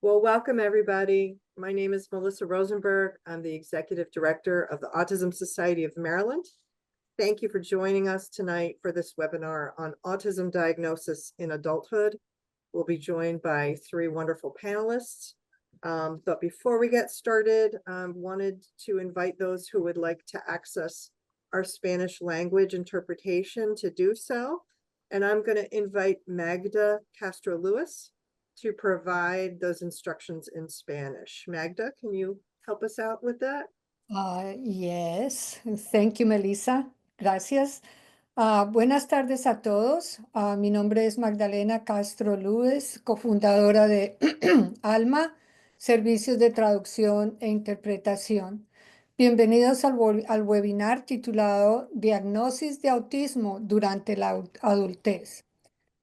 Well, welcome everybody. My name is Melissa Rosenberg. I'm the Executive Director of the Autism Society of Maryland. Thank you for joining us tonight for this webinar on autism diagnosis in adulthood. We'll be joined by three wonderful panelists. But before we get started, wanted to invite those who would like to access our Spanish language interpretation to do so. And I'm going to invite Magda Castro-Lewis to provide those instructions in Spanish. Magda, can you help us out with that? Yes, thank you, Melissa. Gracias. Buenas tardes a todos. Mi nombre es Magdalena Castro Lúez, cofundadora de Alma, Servicios de Traducción e Interpretación. Bienvenidos al webinar titulado Diagnosis de Autismo durante la adultez.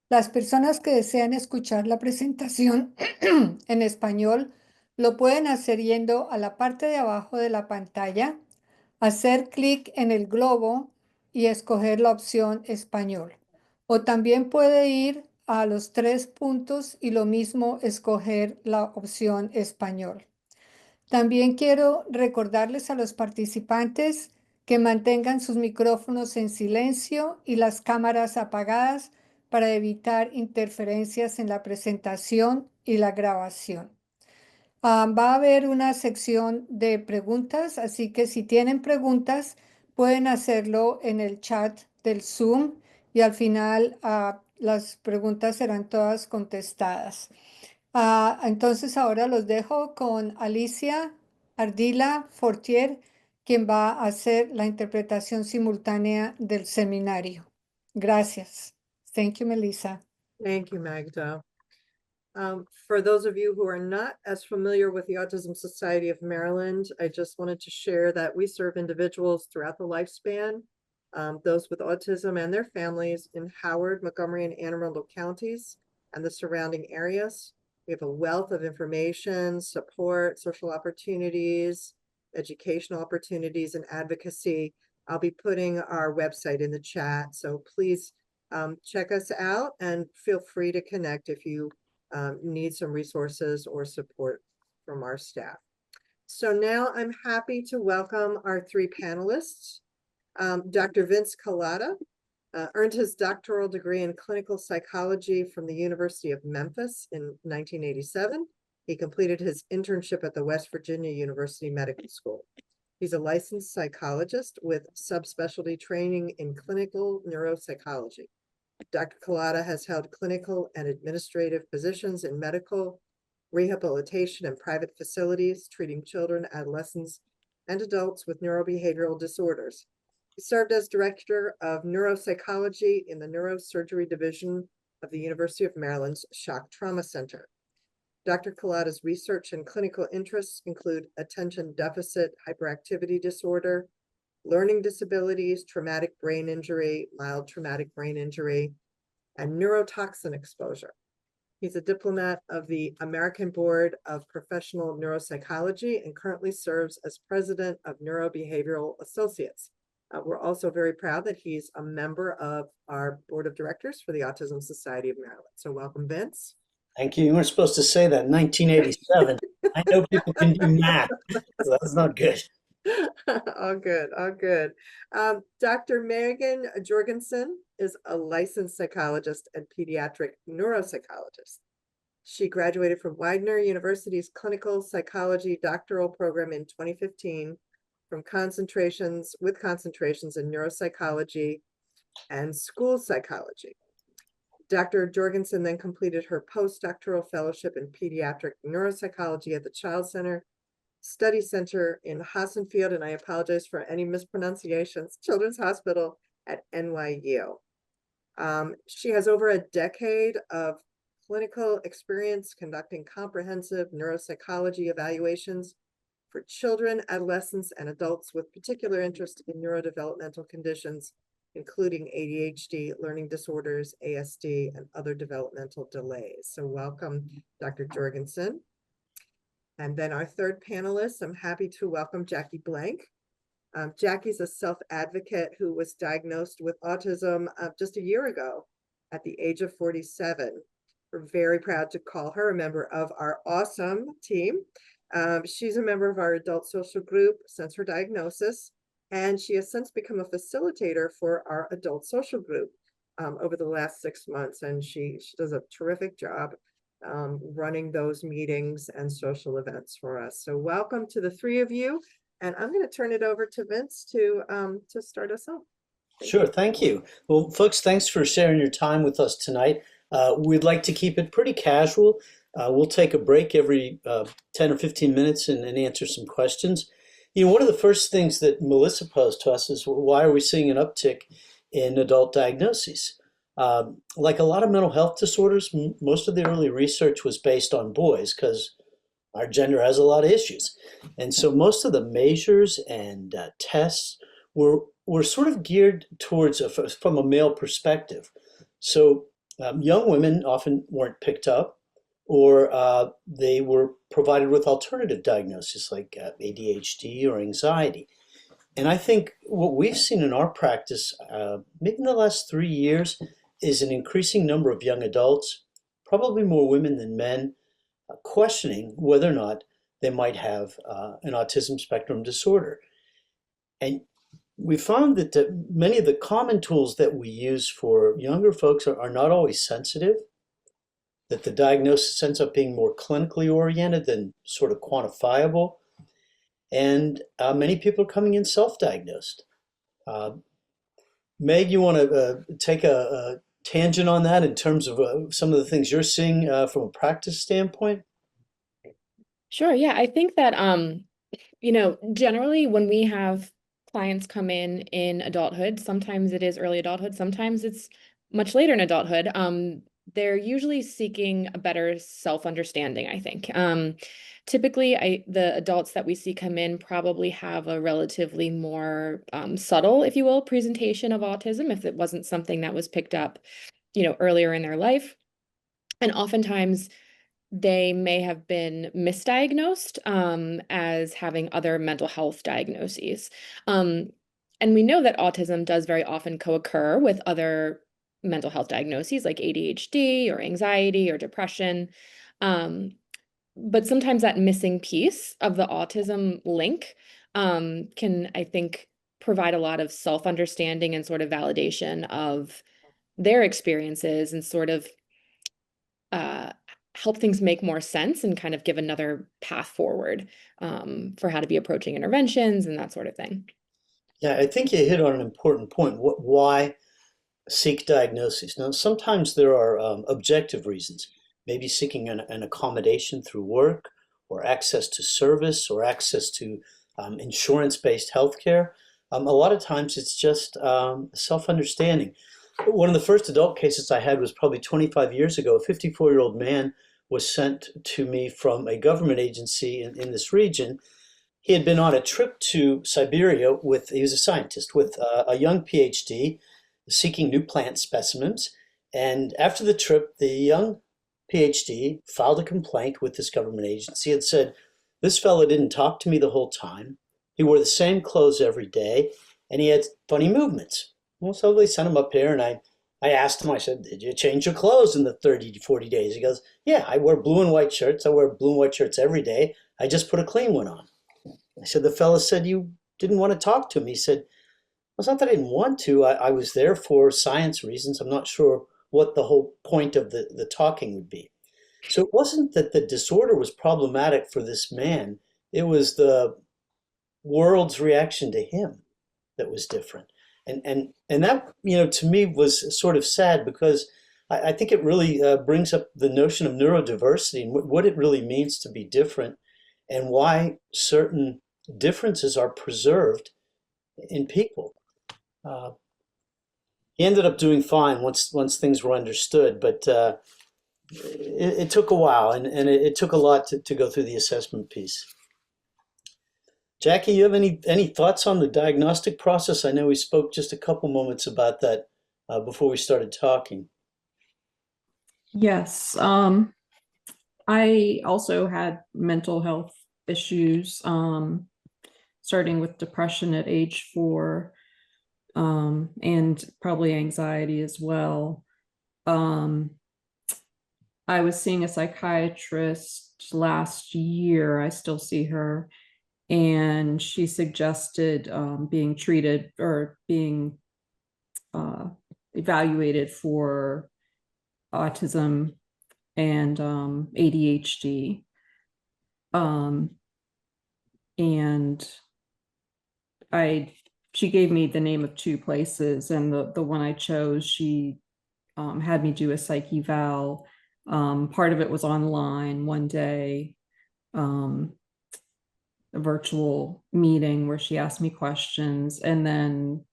Las personas que desean escuchar la presentación en español lo pueden hacer yendo a la parte de abajo de la pantalla, hacer clic en el globo y escoger la opción español. O también puede ir a los 3 puntos y lo mismo escoger la opción español. También quiero recordarles a los participantes que mantengan sus micrófonos en silencio y las cámaras apagadas para evitar interferencias en la presentación y la grabación. Va a haber una sección de preguntas, así que si tienen preguntas, pueden hacerlo en el chat del Zoom y al final las preguntas serán todas contestadas. Entonces ahora los dejo con Alicia Ardila Fortier, quien va a hacer la interpretación simultánea del seminario. Gracias. Thank you, Melissa. Thank you, Magda. For those of you who are not as familiar with the Autism Society of Maryland, I just wanted to share that we serve individuals throughout the lifespan, those with autism and their families in Howard, Montgomery, and Anne Arundel counties and the surrounding areas. We have a wealth of information, support, social opportunities, educational opportunities, and advocacy. I'll be putting our website in the chat, so please check us out and feel free to connect if you need some resources or support from our staff. So now I'm happy to welcome our three panelists. Dr. Vince Culotta earned his doctoral degree in clinical psychology from the University of Memphis in 1987. He completed his internship at the West Virginia University Medical School. He's a licensed psychologist with subspecialty training in clinical neuropsychology. Dr. Culotta has held clinical and administrative positions in medical, rehabilitation, and private facilities treating children, adolescents, and adults with neurobehavioral disorders. He served as director of neuropsychology in the neurosurgery division of the University of Maryland's Shock Trauma Center. Dr. Culotta's research and clinical interests include attention deficit hyperactivity disorder, learning disabilities, traumatic brain injury, mild traumatic brain injury, and neurotoxin exposure. He's a diplomat of the American Board of Professional Neuropsychology and currently serves as president of Neurobehavioral Associates. We're also very proud that he's a member of our board of directors for the Autism Society of Maryland. So welcome, Vince. Thank you. You weren't supposed to say that. 1987. I know people can do math, so that's not good. All good, all good. Dr. Meghan Jorgenson is a licensed psychologist and pediatric neuropsychologist. She graduated from Widener University's clinical psychology doctoral program in 2015 with concentrations in neuropsychology and school psychology. Dr. Jorgenson then completed her postdoctoral fellowship in pediatric neuropsychology at the Child Center Study Center in Hassenfield, and I apologize for any mispronunciations, Children's Hospital at NYU. She has over a decade of clinical experience conducting comprehensive neuropsychology evaluations for children, adolescents, and adults with particular interest in neurodevelopmental conditions, including ADHD, learning disorders, ASD, and other developmental delays. So welcome, Dr. Jorgenson. And then our third panelist, I'm happy to welcome Jackie Blank. Jackie's a self-advocate who was diagnosed with autism just a year ago at the age of 47. We're very proud to call her a member of our awesome team. She's a member of our adult social group since her diagnosis, and she has since become a facilitator for our adult social group over the last 6 months. And she does a terrific job running those meetings and social events for us. So welcome to the three of you. And I'm going to turn it over to Vince to start us off. Sure, thank you. Well, folks, thanks for sharing your time with us tonight. We'd like to keep it pretty casual. We'll take a break every 10 or 15 minutes and answer some questions. You know, one of the first things that Melissa posed to us is, why are we seeing an uptick in adult diagnoses? Like a lot of mental health disorders, most of the early research was based on boys because our gender has a lot of issues. And so most of the measures and tests were sort of geared towards from a male perspective. So young women often weren't picked up, or they were provided with alternative diagnoses like ADHD or anxiety. And I think what we've seen in our practice, maybe in the last 3 years, is an increasing number of young adults, probably more women than men, questioning whether or not they might have an autism spectrum disorder. And we found that many of the common tools that we use for younger folks are not always sensitive, that the diagnosis ends up being more clinically oriented than sort of quantifiable. And many people are coming in self-diagnosed. Meg, you want to take a tangent on that in terms of some of the things you're seeing from a practice standpoint? Sure. Yeah, I think that generally when we have clients come in adulthood, sometimes it is early adulthood, sometimes it's much later in adulthood. They're usually seeking a better self-understanding, I think. Typically, the adults that we see come in probably have a relatively more subtle, if you will, presentation of autism if it wasn't something that was picked up, earlier in their life. And oftentimes they may have been misdiagnosed as having other mental health diagnoses. And we know that autism does very often co-occur with other mental health diagnoses like ADHD or anxiety or depression. But sometimes that missing piece of the autism link can, I think, provide a lot of self-understanding and sort of validation of their experiences and sort of help things make more sense and kind of give another path forward for how to be approaching interventions and that sort of thing. Yeah, I think you hit on an important point. Why seek diagnosis? Now, sometimes there are objective reasons, maybe seeking an accommodation through work or access to service or access to insurance-based healthcare. A lot of times it's just self-understanding. One of the first adult cases I had was probably 25 years ago. A 54-year-old man was sent to me from a government agency in this region. He had been on a trip to Siberia he was a scientist with a young PhD seeking new plant specimens. And after the trip, the young PhD filed a complaint with this government agency and said, this fellow didn't talk to me the whole time. He wore the same clothes every day, and he had funny movements. Well, so they sent him up here, and I asked him, I said, did you change your clothes in the 30 to 40 days? He goes, yeah, I wear blue and white shirts. I wear blue and white shirts every day. I just put a clean one on. I said, the fellow said, you didn't want to talk to me. He said, well, it's not that I didn't want to. I was there for science reasons. I'm not sure what the whole point of the talking would be. So it wasn't that the disorder was problematic for this man. It was the world's reaction to him that was different. And that, to me was sort of sad because I think it really brings up the notion of neurodiversity and what it really means to be different and why certain differences are preserved in people. He ended up doing fine once things were understood, but it took a while and it took a lot to go through the assessment piece. Jackie, you have any thoughts on the diagnostic process? I know we spoke just a couple moments about that before we started talking. Yes, I also had mental health issues, starting with depression at age 4, and probably anxiety as well. I was seeing a psychiatrist last year. I still see her, and she suggested being treated or being evaluated for autism and ADHD. And she gave me the name of two places, and the one I chose, she had me do a psych eval. Part of it was online one day, a virtual meeting where she asked me questions. And then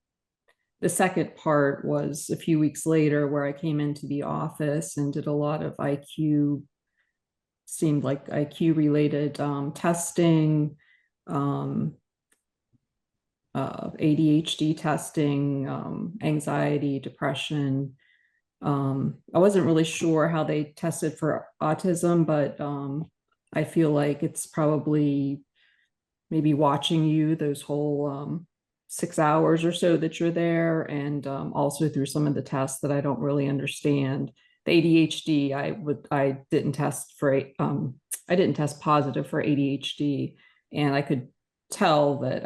the second part was a few weeks later, where I came into the office and did a lot of seemed like IQ related testing, ADHD testing, anxiety, depression. I wasn't really sure how they tested for autism, but I feel like it's probably maybe watching you those whole 6 hours or so that you're there, and also through some of the tests that I don't really understand. The ADHD, I didn't test for I didn't test positive for ADHD, and I could tell that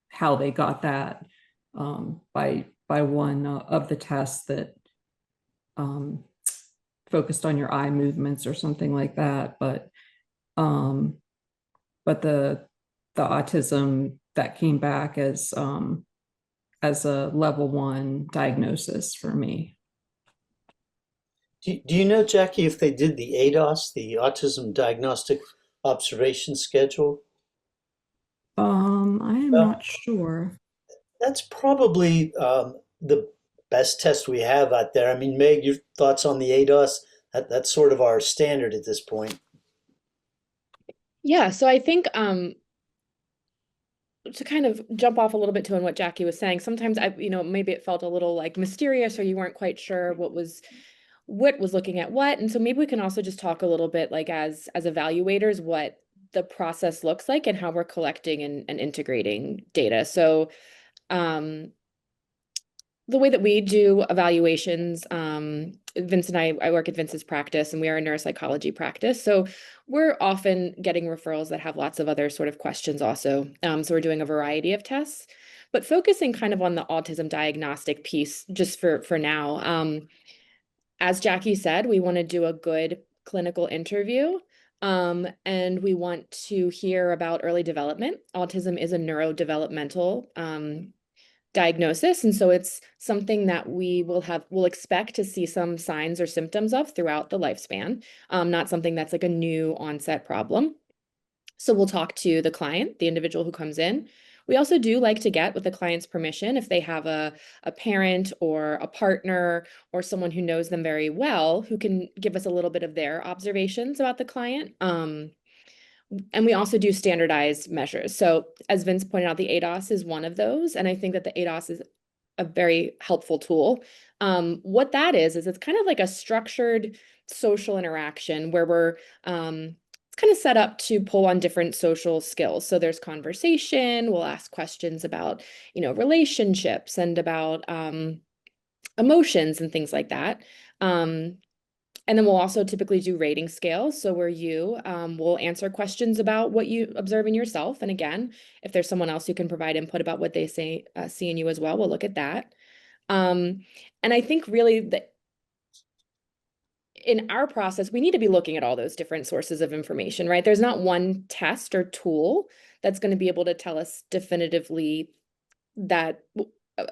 how they got that by one of the tests that focused on your eye movements or something like that. But the autism, that came back as a level 1 diagnosis for me. Do you know, Jackie, if they did the ADOS, the Autism Diagnostic Observation Schedule? I am Well, not sure. that's probably the best test we have out there. I mean, Meg, your thoughts on the ADOS? That's sort of our standard at this point. Yeah, so I think to kind of jump off a little bit to on what Jackie was saying, sometimes maybe it felt a little like mysterious, or you weren't quite sure what was looking at what. And so maybe we can also just talk a little bit, like, as evaluators, what the process looks like and how we're collecting and integrating data. So the way that we do evaluations, Vince and I work at Vince's practice, and we are a neuropsychology practice. So we're often getting referrals that have lots of other sort of questions also. So we're doing a variety of tests, but focusing kind of on the autism diagnostic piece just for now. As Jackie said, we want to do a good clinical interview. And we want to hear about early development. Autism is a neurodevelopmental diagnosis. And so it's something that we'll expect to see some signs or symptoms of throughout the lifespan, not something that's like a new onset problem. So we'll talk to the client, the individual who comes in. We also do like to get, with the client's permission, if they have a parent or a partner or someone who knows them very well, who can give us a little bit of their observations about the client. And we also do standardized measures. So as Vince pointed out, the ADOS is one of those. And I think that the ADOS is a very helpful tool. What that is it's kind of like a structured social interaction where we're it's kind of set up to pull on different social skills. So there's conversation, we'll ask questions about, relationships and about emotions and things like that. And then we'll also typically do rating scales. So where you will answer questions about what you observe in yourself. And again, if there's someone else who can provide input about what they see in you as well, we'll look at that. And I think really that in our process, we need to be looking at all those different sources of information, right? There's not one test or tool that's going to be able to tell us definitively that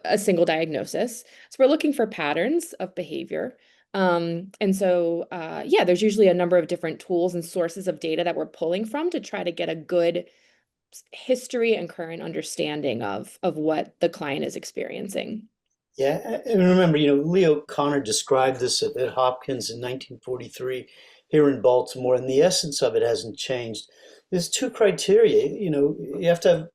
a single diagnosis. So we're looking for patterns of behavior. And so, there's usually a number of different tools and sources of data that we're pulling from to try to get a good history and current understanding of what the client is experiencing. Yeah, and remember, Leo Connor described this at Hopkins in 1943 here in Baltimore, and the essence of it hasn't changed. There's two criteria. You have to have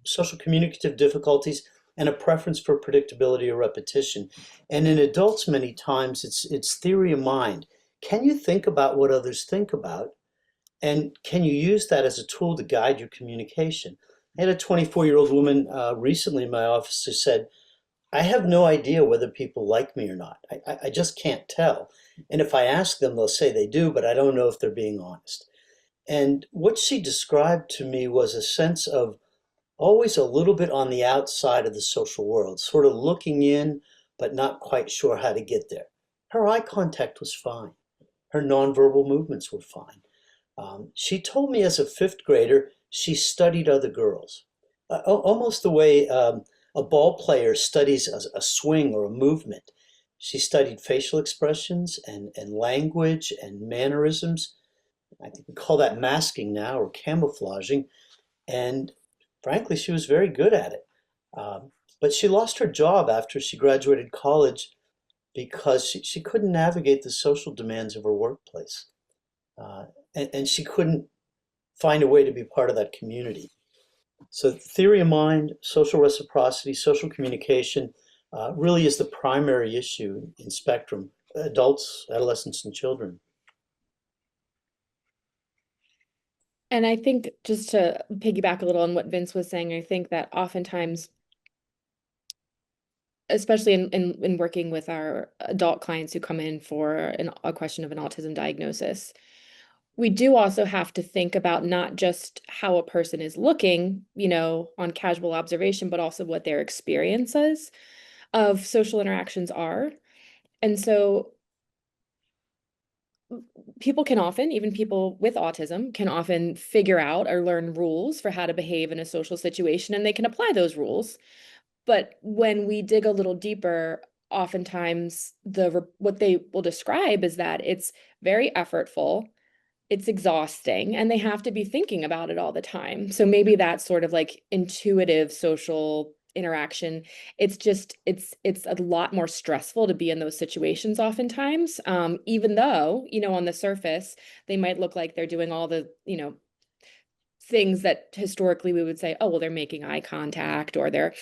social communicative difficulties and a preference for predictability or repetition. And in adults, many times it's theory of mind. Can you think about what others think about? And can you use that as a tool to guide your communication? I had a 24-year-old woman recently in my office who said, I have no idea whether people like me or not. I just can't tell. And if I ask them, they'll say they do, but I don't know if they're being honest. And what she described to me was a sense of always a little bit on the outside of the social world, sort of looking in, but not quite sure how to get there. Her eye contact was fine. Her nonverbal movements were fine. She told me as a fifth grader, she studied other girls, almost the way a ball player studies a swing or a movement. She studied facial expressions and language and mannerisms. I think we call that masking now or camouflaging. And frankly, she was very good at it. But she lost her job after she graduated college because she couldn't navigate the social demands of her workplace. And she couldn't find a way to be part of that community. So theory of mind, social reciprocity, social communication really is the primary issue in spectrum, adults, adolescents, and children. And I think just to piggyback a little on what Vince was saying, I think that oftentimes, especially in working with our adult clients who come in for a question of an autism diagnosis, we do also have to think about not just how a person is looking, on casual observation, but also what their experiences of social interactions are. And so people can often, even people with autism, can often figure out or learn rules for how to behave in a social situation, and they can apply those rules. But when we dig a little deeper, oftentimes what they will describe is that it's very effortful, it's exhausting, and they have to be thinking about it all the time. So maybe that's sort of like intuitive social interaction. It's a lot more stressful to be in those situations oftentimes, even though, on the surface, they might look like they're doing all the, things that historically we would say, oh, well, they're making eye contact, or they're,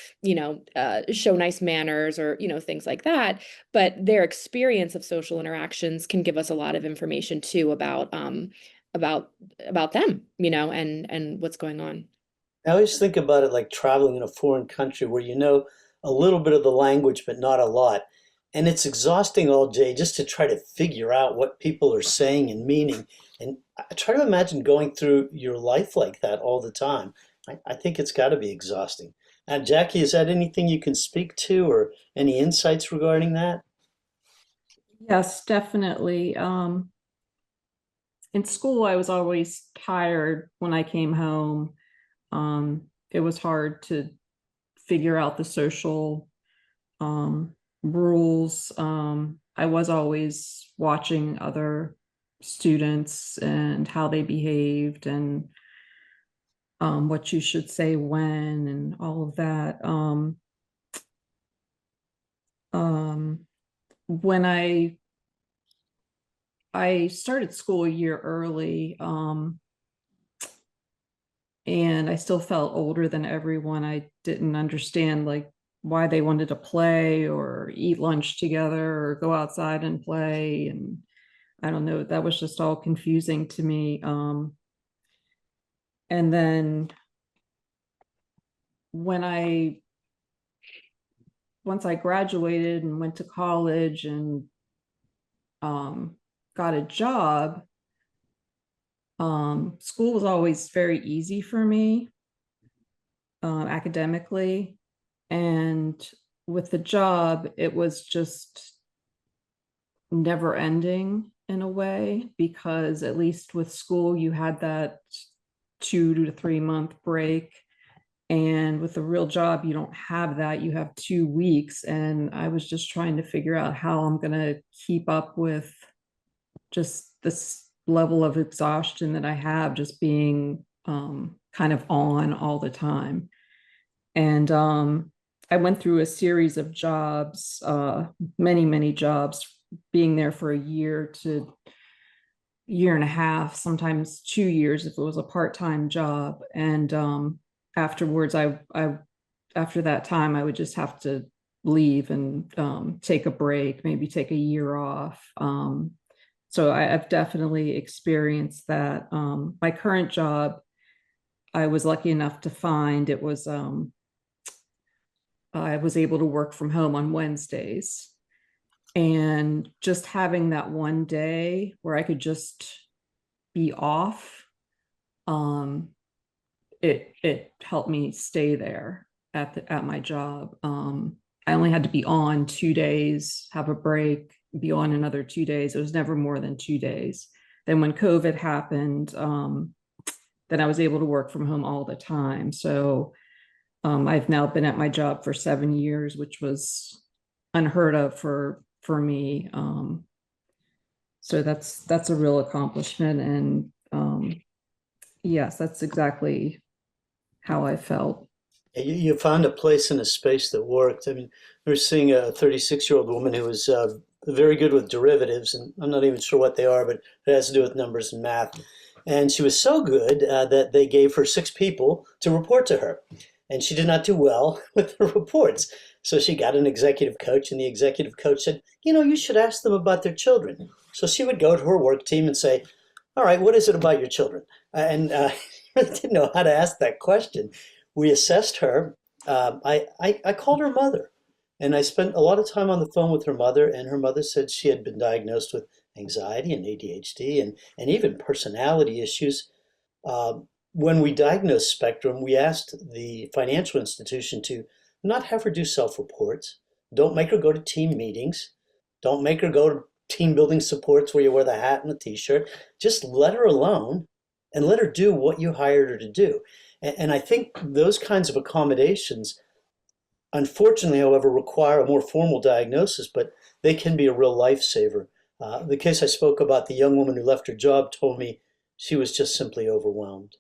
show nice manners, or, things like that. But their experience of social interactions can give us a lot of information too about them, and what's going on. I always think about it like traveling in a foreign country where you know a little bit of the language, but not a lot. And it's exhausting all day just to try to figure out what people are saying and meaning. And I try to imagine going through your life like that all the time. I think it's got to be exhausting. Jackie, is that anything you can speak to or any insights regarding that? Yes, definitely. In school, I was always tired when I came home. It was hard to figure out the social rules. I was always watching other students and how they behaved, and what you should say when, and all of that. When I started school a year early, and I still felt older than everyone. I didn't understand like why they wanted to play or eat lunch together or go outside and play. And I don't know, that was just all confusing to me. And then once I graduated and went to college and got a job, school was always very easy for me academically. And with the job, it was just never ending in a way, because at least with school, you had that 2 to 3 month break. And with a real job, you don't have that. You have 2 weeks. And I was just trying to figure out how I'm going to keep up with just this level of exhaustion that I have, just being kind of on all the time. And I went through a series of jobs, many jobs, being there for a year to year and a half, sometimes 2 years if it was a part-time job. And afterwards, after that time, I would just have to leave and take a break, maybe take a year off. So I've definitely experienced that. My current job, I was lucky enough to find it was I was able to work from home on Wednesdays. And just having that one day where I could just be off, it helped me stay there at my job. I only had to be on 2 days, have a break, be on another 2 days. It was never more than 2 days. Then when COVID happened, then I was able to work from home all the time. So I've now been at my job for 7 years, which was unheard of for me. So that's a real accomplishment. And yes, that's exactly how I felt. You found a place in a space that worked. I mean, we were seeing a 36-year-old woman who was very good with derivatives, and I'm not even sure what they are, but it has to do with numbers and math. And she was so good that they gave her 6 people to report to her. And she did not do well with the reports. So she got an executive coach, and the executive coach said, you should ask them about their children. So she would go to her work team and say, all right, what is it about your children? And really didn't know how to ask that question. We assessed her. I called her mother, and I spent a lot of time on the phone with her mother, and her mother said she had been diagnosed with anxiety and ADHD and even personality issues. When we diagnosed Spectrum, we asked the financial institution to not have her do self-reports. Don't make her go to team meetings. Don't make her go to team building supports where you wear the hat and the t-shirt. Just let her alone and let her do what you hired her to do. And I think those kinds of accommodations, unfortunately, however, require a more formal diagnosis, but they can be a real lifesaver. The case I spoke about, the young woman who left her job told me she was just simply overwhelmed.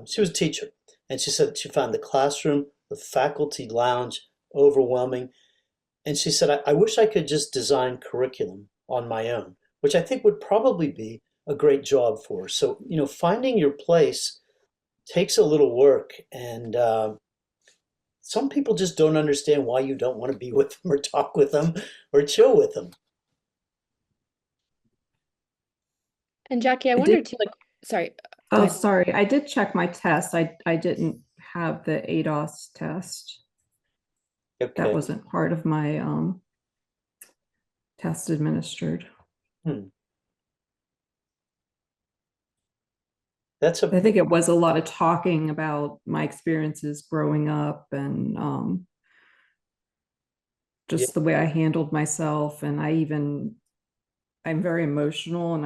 She was a teacher, and she said she found the classroom, the faculty lounge overwhelming. And she said, I wish I could just design curriculum on my own, which I think would probably be a great job for her. So, finding your place takes a little work, and some people just don't understand why you don't want to be with them or talk with them or chill with them. And Jackie, I I wondered did. too, like, sorry, go Oh, ahead. sorry. I did check my test. I didn't have the ADOS test. That Okay. wasn't part of my test administered. That's I think it was a lot of talking about my experiences growing up and just Yeah. the way I handled myself. And I'm very emotional, and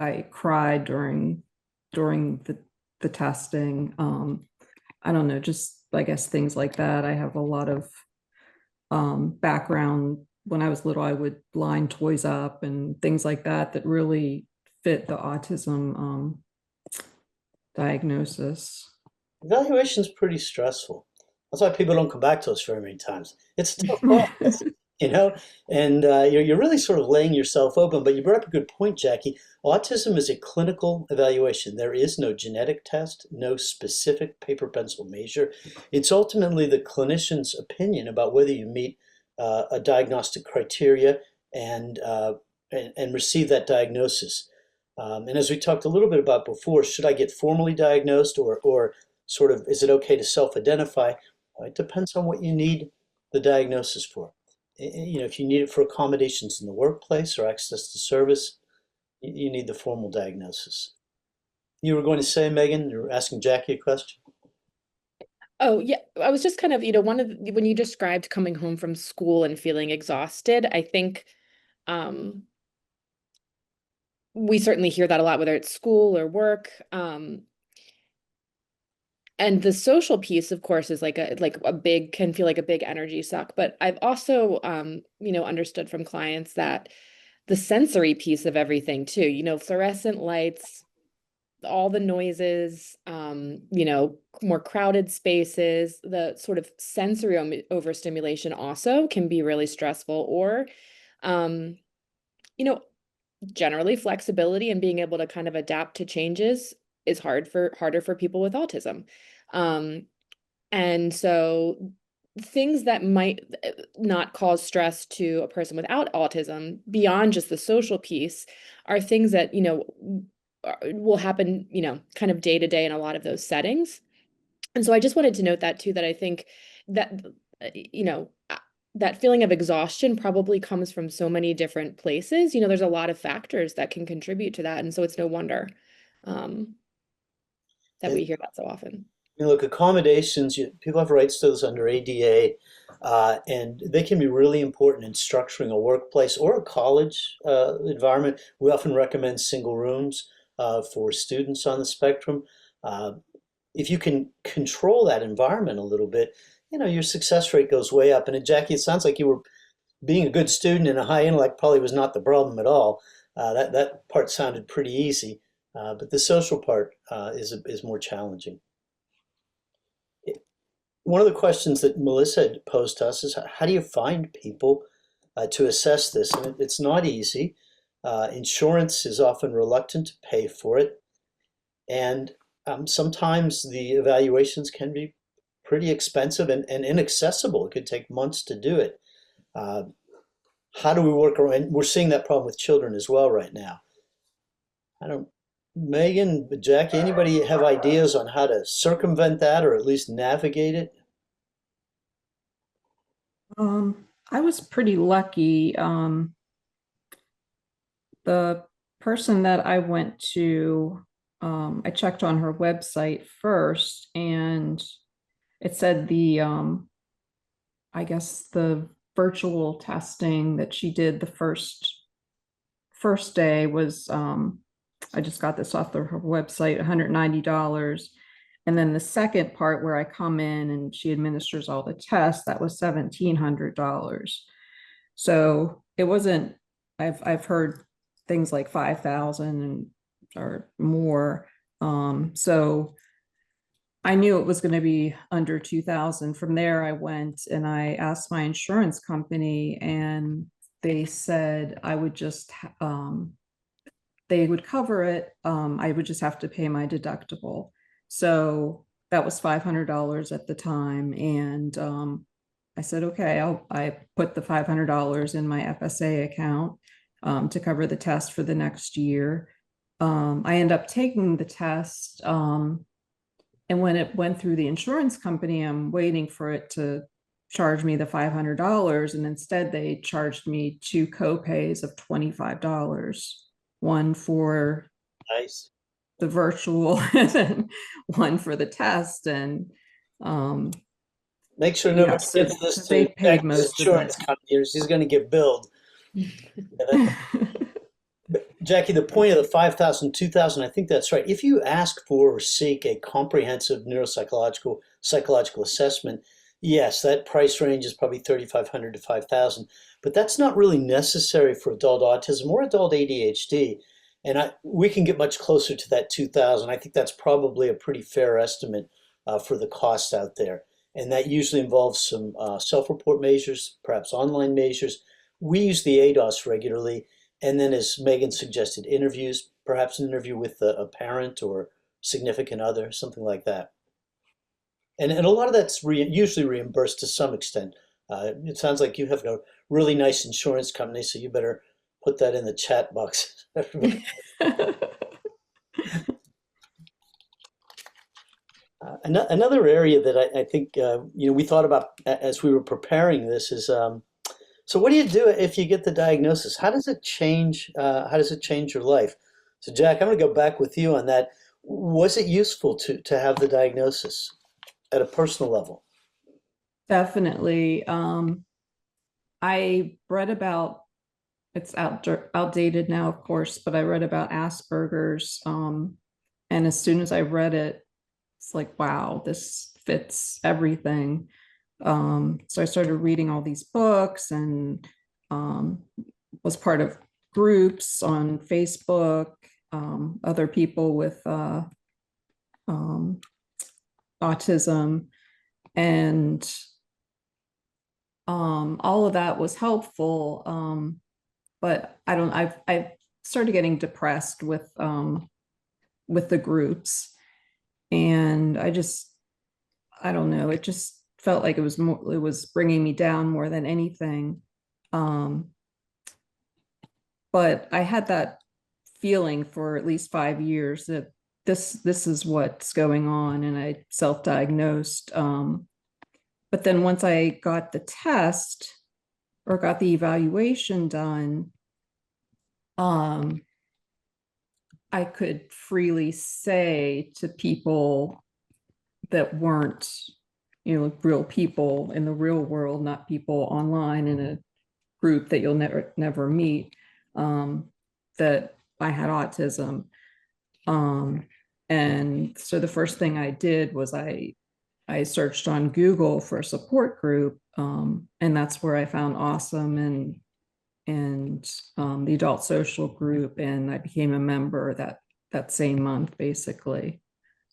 I cried during the testing. I don't know, just I guess things like that. I have a lot of background. When I was little, I would line toys up and things like that that really fit the autism diagnosis. Evaluation's pretty stressful. That's why people don't come back to us very many times. It's a tough process, you know, and you're really sort of laying yourself open. But you brought up a good point, Jackie. Autism is a clinical evaluation. There is no genetic test, no specific paper pencil measure. It's ultimately the clinician's opinion about whether you meet a diagnostic criteria and, uh, and receive that diagnosis. And as we talked a little bit about before, should I get formally diagnosed or sort of, is it okay to self-identify? It depends on what you need the diagnosis for. If you need it for accommodations in the workplace or access to service, you need the formal diagnosis. You were going to say, Megan, you were asking Jackie a question? Oh, yeah. I was just kind of, when you described coming home from school and feeling exhausted, I think we certainly hear that a lot, whether it's school or work. And the social piece, of course, is can feel like a big energy suck. But I've also, understood from clients that the sensory piece of everything too, fluorescent lights, all the noises, more crowded spaces, the sort of sensory overstimulation also can be really stressful. Or, um, you know, generally flexibility and being able to kind of adapt to changes is harder for people with autism. And so things that might not cause stress to a person without autism beyond just the social piece are things that, will happen, kind of day to day in a lot of those settings. And so I just wanted to note that too, that I think that you know, that feeling of exhaustion probably comes from so many different places. You know, there's a lot of factors that can contribute to that. And so it's no wonder that we hear that so often. You know, look, accommodations, people have rights to those under ADA, and they can be really important in structuring a workplace or a college environment. We often recommend single rooms for students on the spectrum. If you can control that environment a little bit, you know, your success rate goes way up. And Jackie, it sounds like you were being a good student and a high intellect probably was not the problem at all. That part sounded pretty easy, but the social part is more challenging. One of the questions that Melissa had posed to us is, how do you find people to assess this? And it's not easy. Insurance is often reluctant to pay for it. And sometimes the evaluations can be pretty expensive and inaccessible. It could take months to do it. How do we work around? We're seeing that problem with children as well right now. Megan, Jackie, anybody have ideas on how to circumvent that or at least navigate it? I was pretty lucky. The person that I went to, I checked on her website first, and it said I guess the virtual testing that she did the first day was, I just got this off her website, $190. And then the second part where I come in and she administers all the tests, that was $1,700. So it wasn't, I've heard things like 5,000 or more. So I knew it was going to be under 2,000. From there, I went and I asked my insurance company, and they said I would just, they would cover it. I would just have to pay my deductible. So that was $500 at the time. And I said, okay, I put the $500 in my FSA account to cover the test for the next year. I ended up taking the test. And when it went through the insurance company, I'm waiting for it to charge me the $500. And instead, they charged me 2 copays of $25. One for Nice. the virtual and then one for the test. And make sure nobody so gives this they to paid Jackie's most of insurance it. company, or she's going to get billed. Jackie, the point of the 5,000, 2,000, I think that's right. If you ask for or seek a comprehensive psychological assessment, yes, that price range is probably 3,500 to 5,000, but that's not really necessary for adult autism or adult ADHD. And we can get much closer to that 2,000. I think that's probably a pretty fair estimate for the costs out there. And that usually involves some self-report measures, perhaps online measures. We use the ADOS regularly. And then, as Megan suggested, interviews, perhaps an interview with a parent or significant other, something like that. And a lot of that's usually reimbursed to some extent. It sounds like you have a really nice insurance company, so you better put that in the chat box. Another area that I think we thought about as we were preparing this is, so what do you do if you get the diagnosis? How does it change? How does it change your life? So Jack, I'm going to go back with you on that. Was it useful to have the diagnosis at a personal level? Definitely. I read about, it's outdated now, of course, but I read about Asperger's. And as soon as I read it, it's like, wow, this fits everything. So I started reading all these books and was part of groups on Facebook, other people with autism, and all of that was helpful. But I started getting depressed with the groups, and I don't know, it just felt like it was bringing me down more than anything. But I had that feeling for at least 5 years that this is what's going on, and I self-diagnosed. but then once I got the test or got the evaluation done, I could freely say to people that weren't, real people in the real world, not people online in a group that you'll never meet, that I had autism. And so the first thing I did was I searched on Google for a support group, and that's where I found Awesome and the adult social group, and I became a member that same month, basically,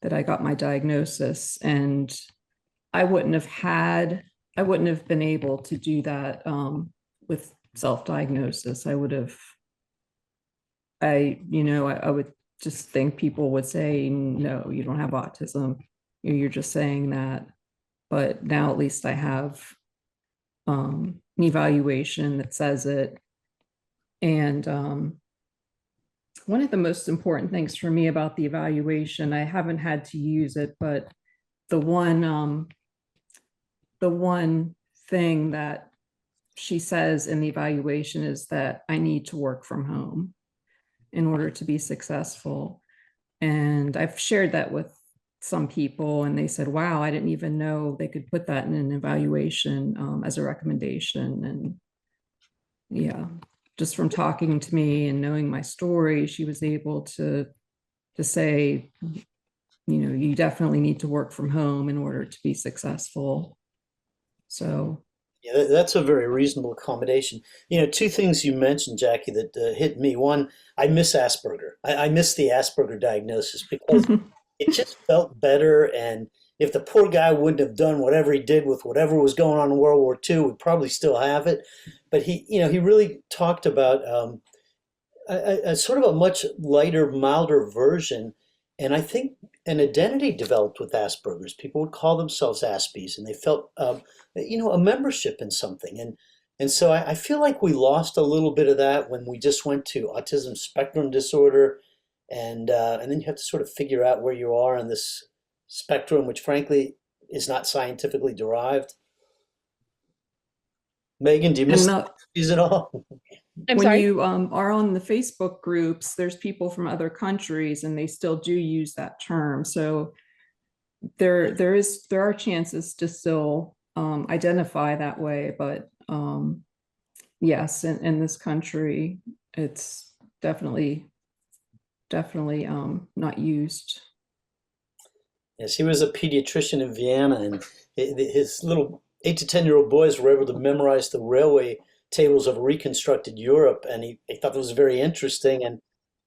that I got my diagnosis. And I wouldn't have been able to do that with self-diagnosis. I would just think people would say, no, you don't have autism. You're just saying that. But now at least I have an evaluation that says it. And one of the most important things for me about the evaluation, I haven't had to use it, but the one thing that she says in the evaluation is that I need to work from home in order to be successful. And I've shared that with some people, and they said, wow, I didn't even know they could put that in an evaluation as a recommendation. And yeah, just from talking to me and knowing my story, she was able to say, you definitely need to work from home in order to be successful. So yeah, that's a very reasonable accommodation. Two things you mentioned, Jackie, that hit me. One, I miss Asperger. I miss the Asperger diagnosis because it just felt better. And if the poor guy wouldn't have done whatever he did with whatever was going on in World War II, we'd probably still have it. But he really talked about a sort of a much lighter, milder version. And I think an identity developed with Asperger's. People would call themselves Aspies, and they felt, a membership in something. And so I feel like we lost a little bit of that when we just went to autism spectrum disorder, and then you have to sort of figure out where you are on this spectrum, which frankly is not scientifically derived. Megan, do you miss these at all? I'm when sorry. you are on the Facebook groups, there's people from other countries, and they still do use that term. So there are chances to still identify that way, but yes, in this country, it's definitely not used. Yes, he was a pediatrician in Vienna, and his little 8 to 10-year-old boys were able to memorize the railway tables of reconstructed Europe, and he thought that was very interesting, and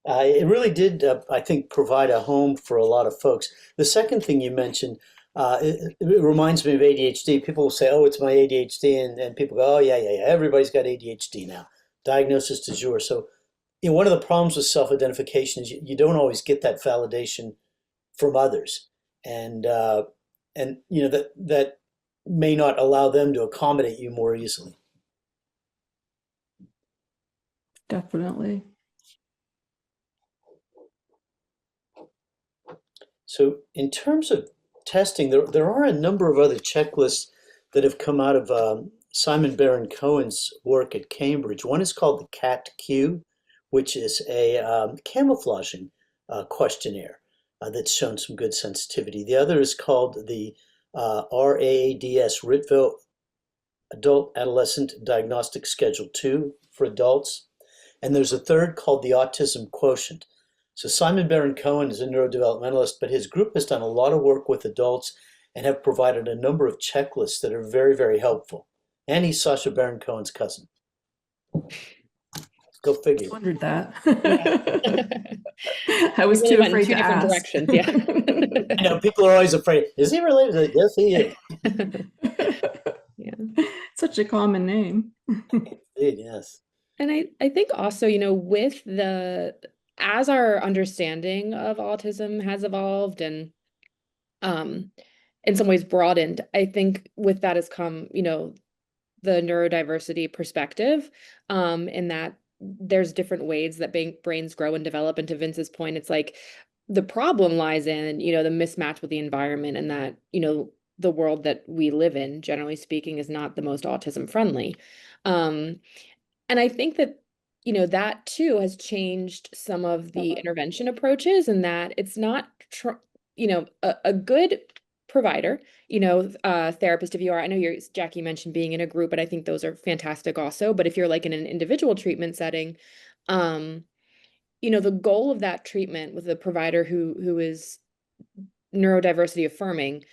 it really did, I think, provide a home for a lot of folks. The second thing you mentioned, it reminds me of ADHD. People will say, oh, it's my ADHD, and people go, oh, yeah, everybody's got ADHD now. Diagnosis du jour. So, one of the problems with self-identification is you don't always get that validation from others, and that may not allow them to accommodate you more easily. Definitely. So in terms of testing, there are a number of other checklists that have come out of Simon Baron-Cohen's work at Cambridge. One is called the CAT-Q, which is a camouflaging questionnaire that's shown some good sensitivity. The other is called the RAADS, Ritville Adult Adolescent Diagnostic Schedule 2 for adults. And there's a third called the Autism Quotient. So Simon Baron-Cohen is a neurodevelopmentalist, but his group has done a lot of work with adults and have provided a number of checklists that are very, very helpful. And he's Sacha Baron Cohen's cousin. Go figure. I wondered that. Yeah. I was really too went in afraid two to different ask. directions. Yeah. I know people are always afraid. Is he related? Yes, he is. Yeah. Such a common name. Indeed, yes. And I think also, with as our understanding of autism has evolved and in some ways broadened, I think with that has come, the neurodiversity perspective, in that there's different ways that brains grow and develop. And to Vince's point, it's like the problem lies in, the mismatch with the environment, and that, the world that we live in, generally speaking, is not the most autism friendly. And I think that, that too has changed some of the intervention approaches, and that it's not, a good provider, therapist, if you are, I know Jackie mentioned being in a group, but I think those are fantastic also. But if you're like in an individual treatment setting, the goal of that treatment with a provider who is neurodiversity affirming,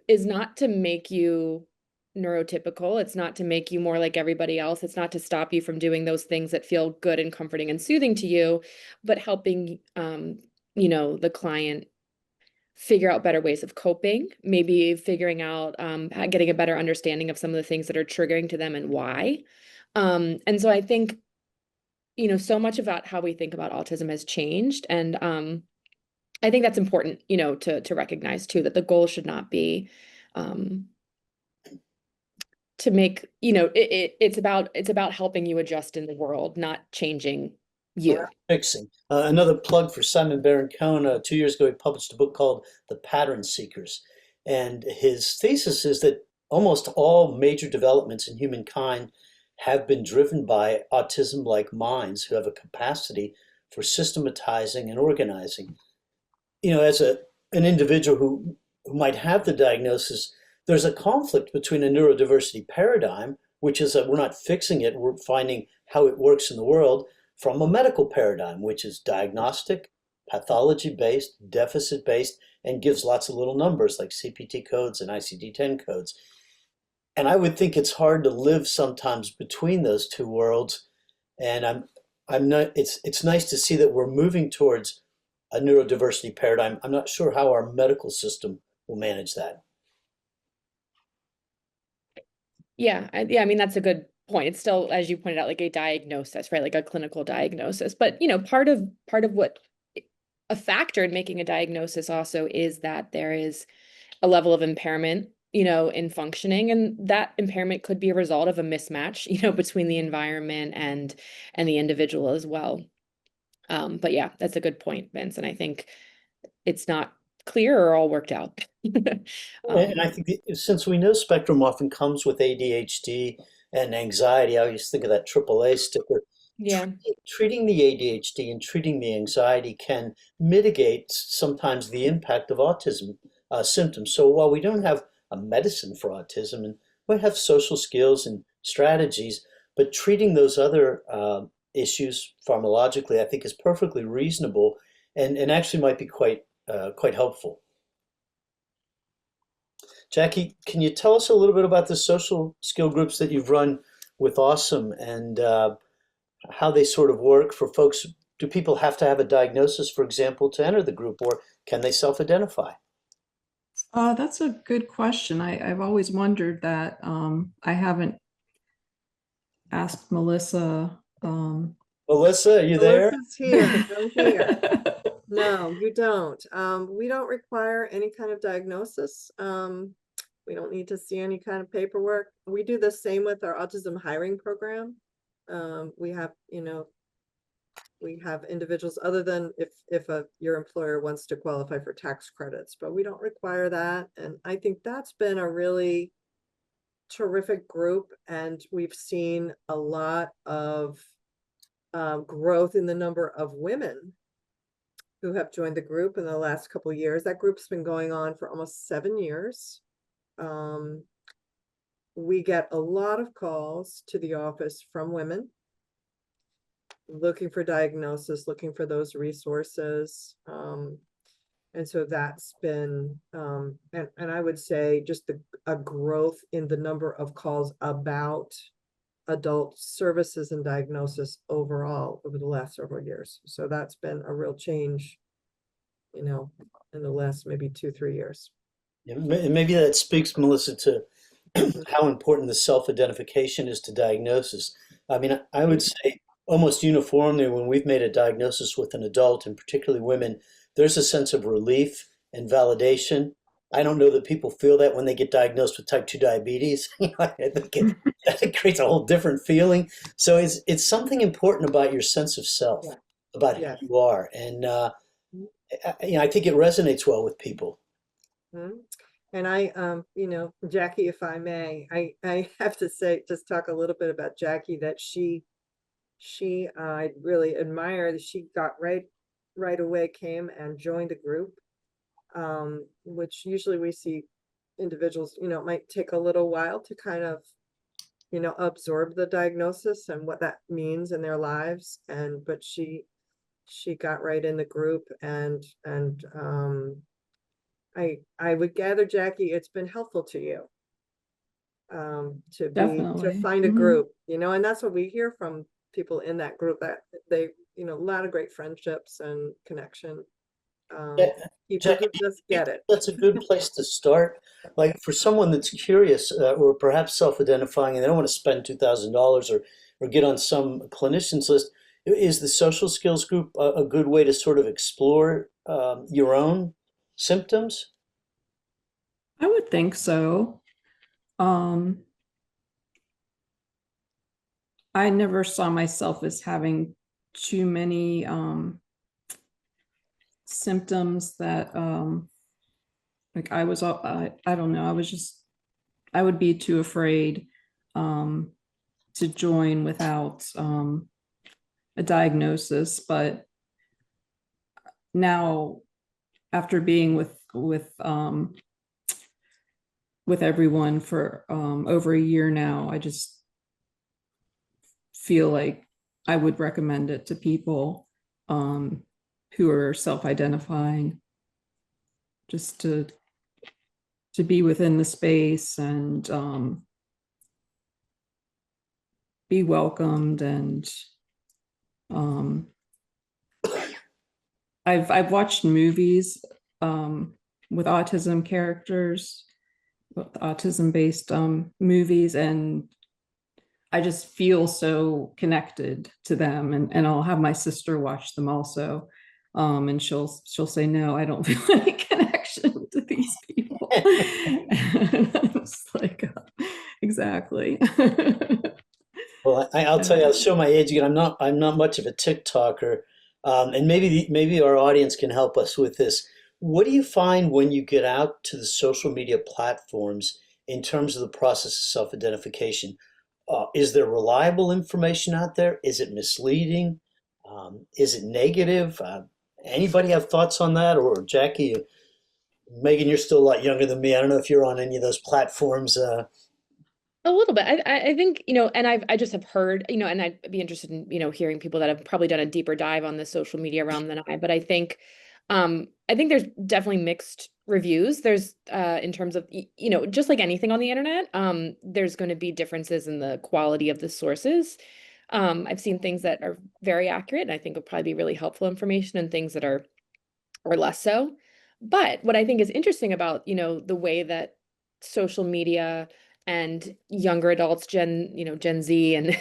is not to make you neurotypical. It's not to make you more like everybody else. It's not to stop you from doing those things that feel good and comforting and soothing to you, but helping, the client figure out better ways of coping, maybe figuring out, getting a better understanding of some of the things that are triggering to them and why. And so I think, so much about how we think about autism has changed. And I think that's important, to recognize too, that the goal should not be to make, it's about helping you adjust in the world, not changing you. Fixing. Another plug for Simon Baron-Cohen. 2 years ago, he published a book called The Pattern Seekers. And his thesis is that almost all major developments in humankind have been driven by autism-like minds who have a capacity for systematizing and organizing. As an individual who might have the diagnosis, there's a conflict between a neurodiversity paradigm, which is that we're not fixing it, we're finding how it works in the world, from a medical paradigm, which is diagnostic, pathology-based, deficit-based, and gives lots of little numbers like CPT codes and ICD-10 codes. And I would think it's hard to live sometimes between those two worlds. And I'm not. It's nice to see that we're moving towards a neurodiversity paradigm. I'm not sure how our medical system will manage that. Yeah, I mean, that's a good point. It's still, as you pointed out, like a diagnosis, right? Like a clinical diagnosis. But, part of what a factor in making a diagnosis also is that there is a level of impairment, in functioning, and that impairment could be a result of a mismatch, between the environment and the individual as well. But yeah, that's a good point, Vince. And I think it's not clear or all worked out. And I think since we know spectrum often comes with ADHD and anxiety, I always think of that AAA sticker. Yeah. Treating the ADHD and treating the anxiety can mitigate sometimes the impact of autism symptoms. So while we don't have a medicine for autism, and we have social skills and strategies, but treating those other issues pharmacologically, I think, is perfectly reasonable and actually might be quite helpful. Jackie, can you tell us a little bit about the social skill groups that you've run with Awesome, and how they sort of work for folks? Do people have to have a diagnosis, for example, to enter the group, or can they self-identify? That's a good question. I've always wondered that. I haven't asked Melissa. Melissa, are you there? Melissa's here. I'm here. No, you don't. We don't require any kind of diagnosis. We don't need to see any kind of paperwork. We do the same with our autism hiring program. We have, we have individuals, other than if your employer wants to qualify for tax credits, but we don't require that. And I think that's been a really terrific group, and we've seen a lot of growth in the number of women who have joined the group in the last couple of years. That group's been going on for almost 7 years. We get a lot of calls to the office from women looking for diagnosis, looking for those resources. And so that's been, and I would say just a growth in the number of calls about adult services and diagnosis overall over the last several years. So that's been a real change, in the last maybe 2-3 years. Yeah, maybe that speaks, Melissa, to how important the self-identification is to diagnosis. I mean, I would say almost uniformly when we've made a diagnosis with an adult, and particularly women, there's a sense of relief and validation. I don't know that people feel that when they get diagnosed with type 2 diabetes. I think it creates a whole different feeling. So it's something important about your sense of self, about who you are. And I think it resonates well with people. And Jackie, if I may, I have to say, just talk a little bit about Jackie, that I really admire that she got right away, came and joined the group, which usually we see individuals, it might take a little while to kind of, absorb the diagnosis and what that means in their lives. But she got right in the group, and I would gather, Jackie, it's been helpful to you to Definitely. find a Mhm. group, and that's what we hear from people in that group, that they, a lot of great friendships and connection. Yeah, People Jackie, who just get it. that's a good place to start. Like for someone that's curious or perhaps self-identifying and they don't want to spend $2,000 or get on some clinician's list, is the social skills group a good way to sort of explore your own symptoms? I would think so. Um, I never saw myself as having too many symptoms that like I don't know, I would be too afraid um, to join without a diagnosis. But now, after being with everyone for over a year now, I just feel like I would recommend it to people who are self-identifying, just to be within the space and be welcomed. And um, I've watched movies with autism characters, with autism-based movies, and I just feel so connected to them. And I'll have my sister watch them also, and she'll say, "No, I don't feel any connection to these people." And I'm just like, exactly. Well, I'll tell you, I'll show my age again. I'm not much of a TikToker, and maybe our audience can help us with this. What do you find when you get out to the social media platforms in terms of the process of self-identification? Is there reliable information out there? Is it misleading? Is it negative? Anybody have thoughts on that? Or Jackie, Megan, you're still a lot younger than me. I don't know if you're on any of those platforms. A little bit. I think, and I just have heard, and I'd be interested in, hearing people that have probably done a deeper dive on the social media realm than but I think there's definitely mixed reviews. There's in terms of, just like anything on the internet, there's going to be differences in the quality of the sources. I've seen things that are very accurate and I think will probably be really helpful information, and things that are or less so. But what I think is interesting about, the way that social media and younger adults, Gen Z, and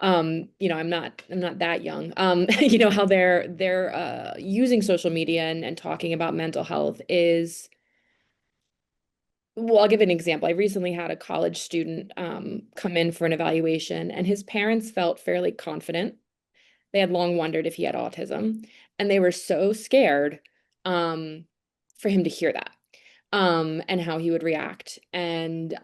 I'm not that young. How they're using social media and talking about mental health is, well, I'll give an example. I recently had a college student come in for an evaluation, and his parents felt fairly confident. They had long wondered if he had autism, and they were so scared for him to hear that, and how he would react, and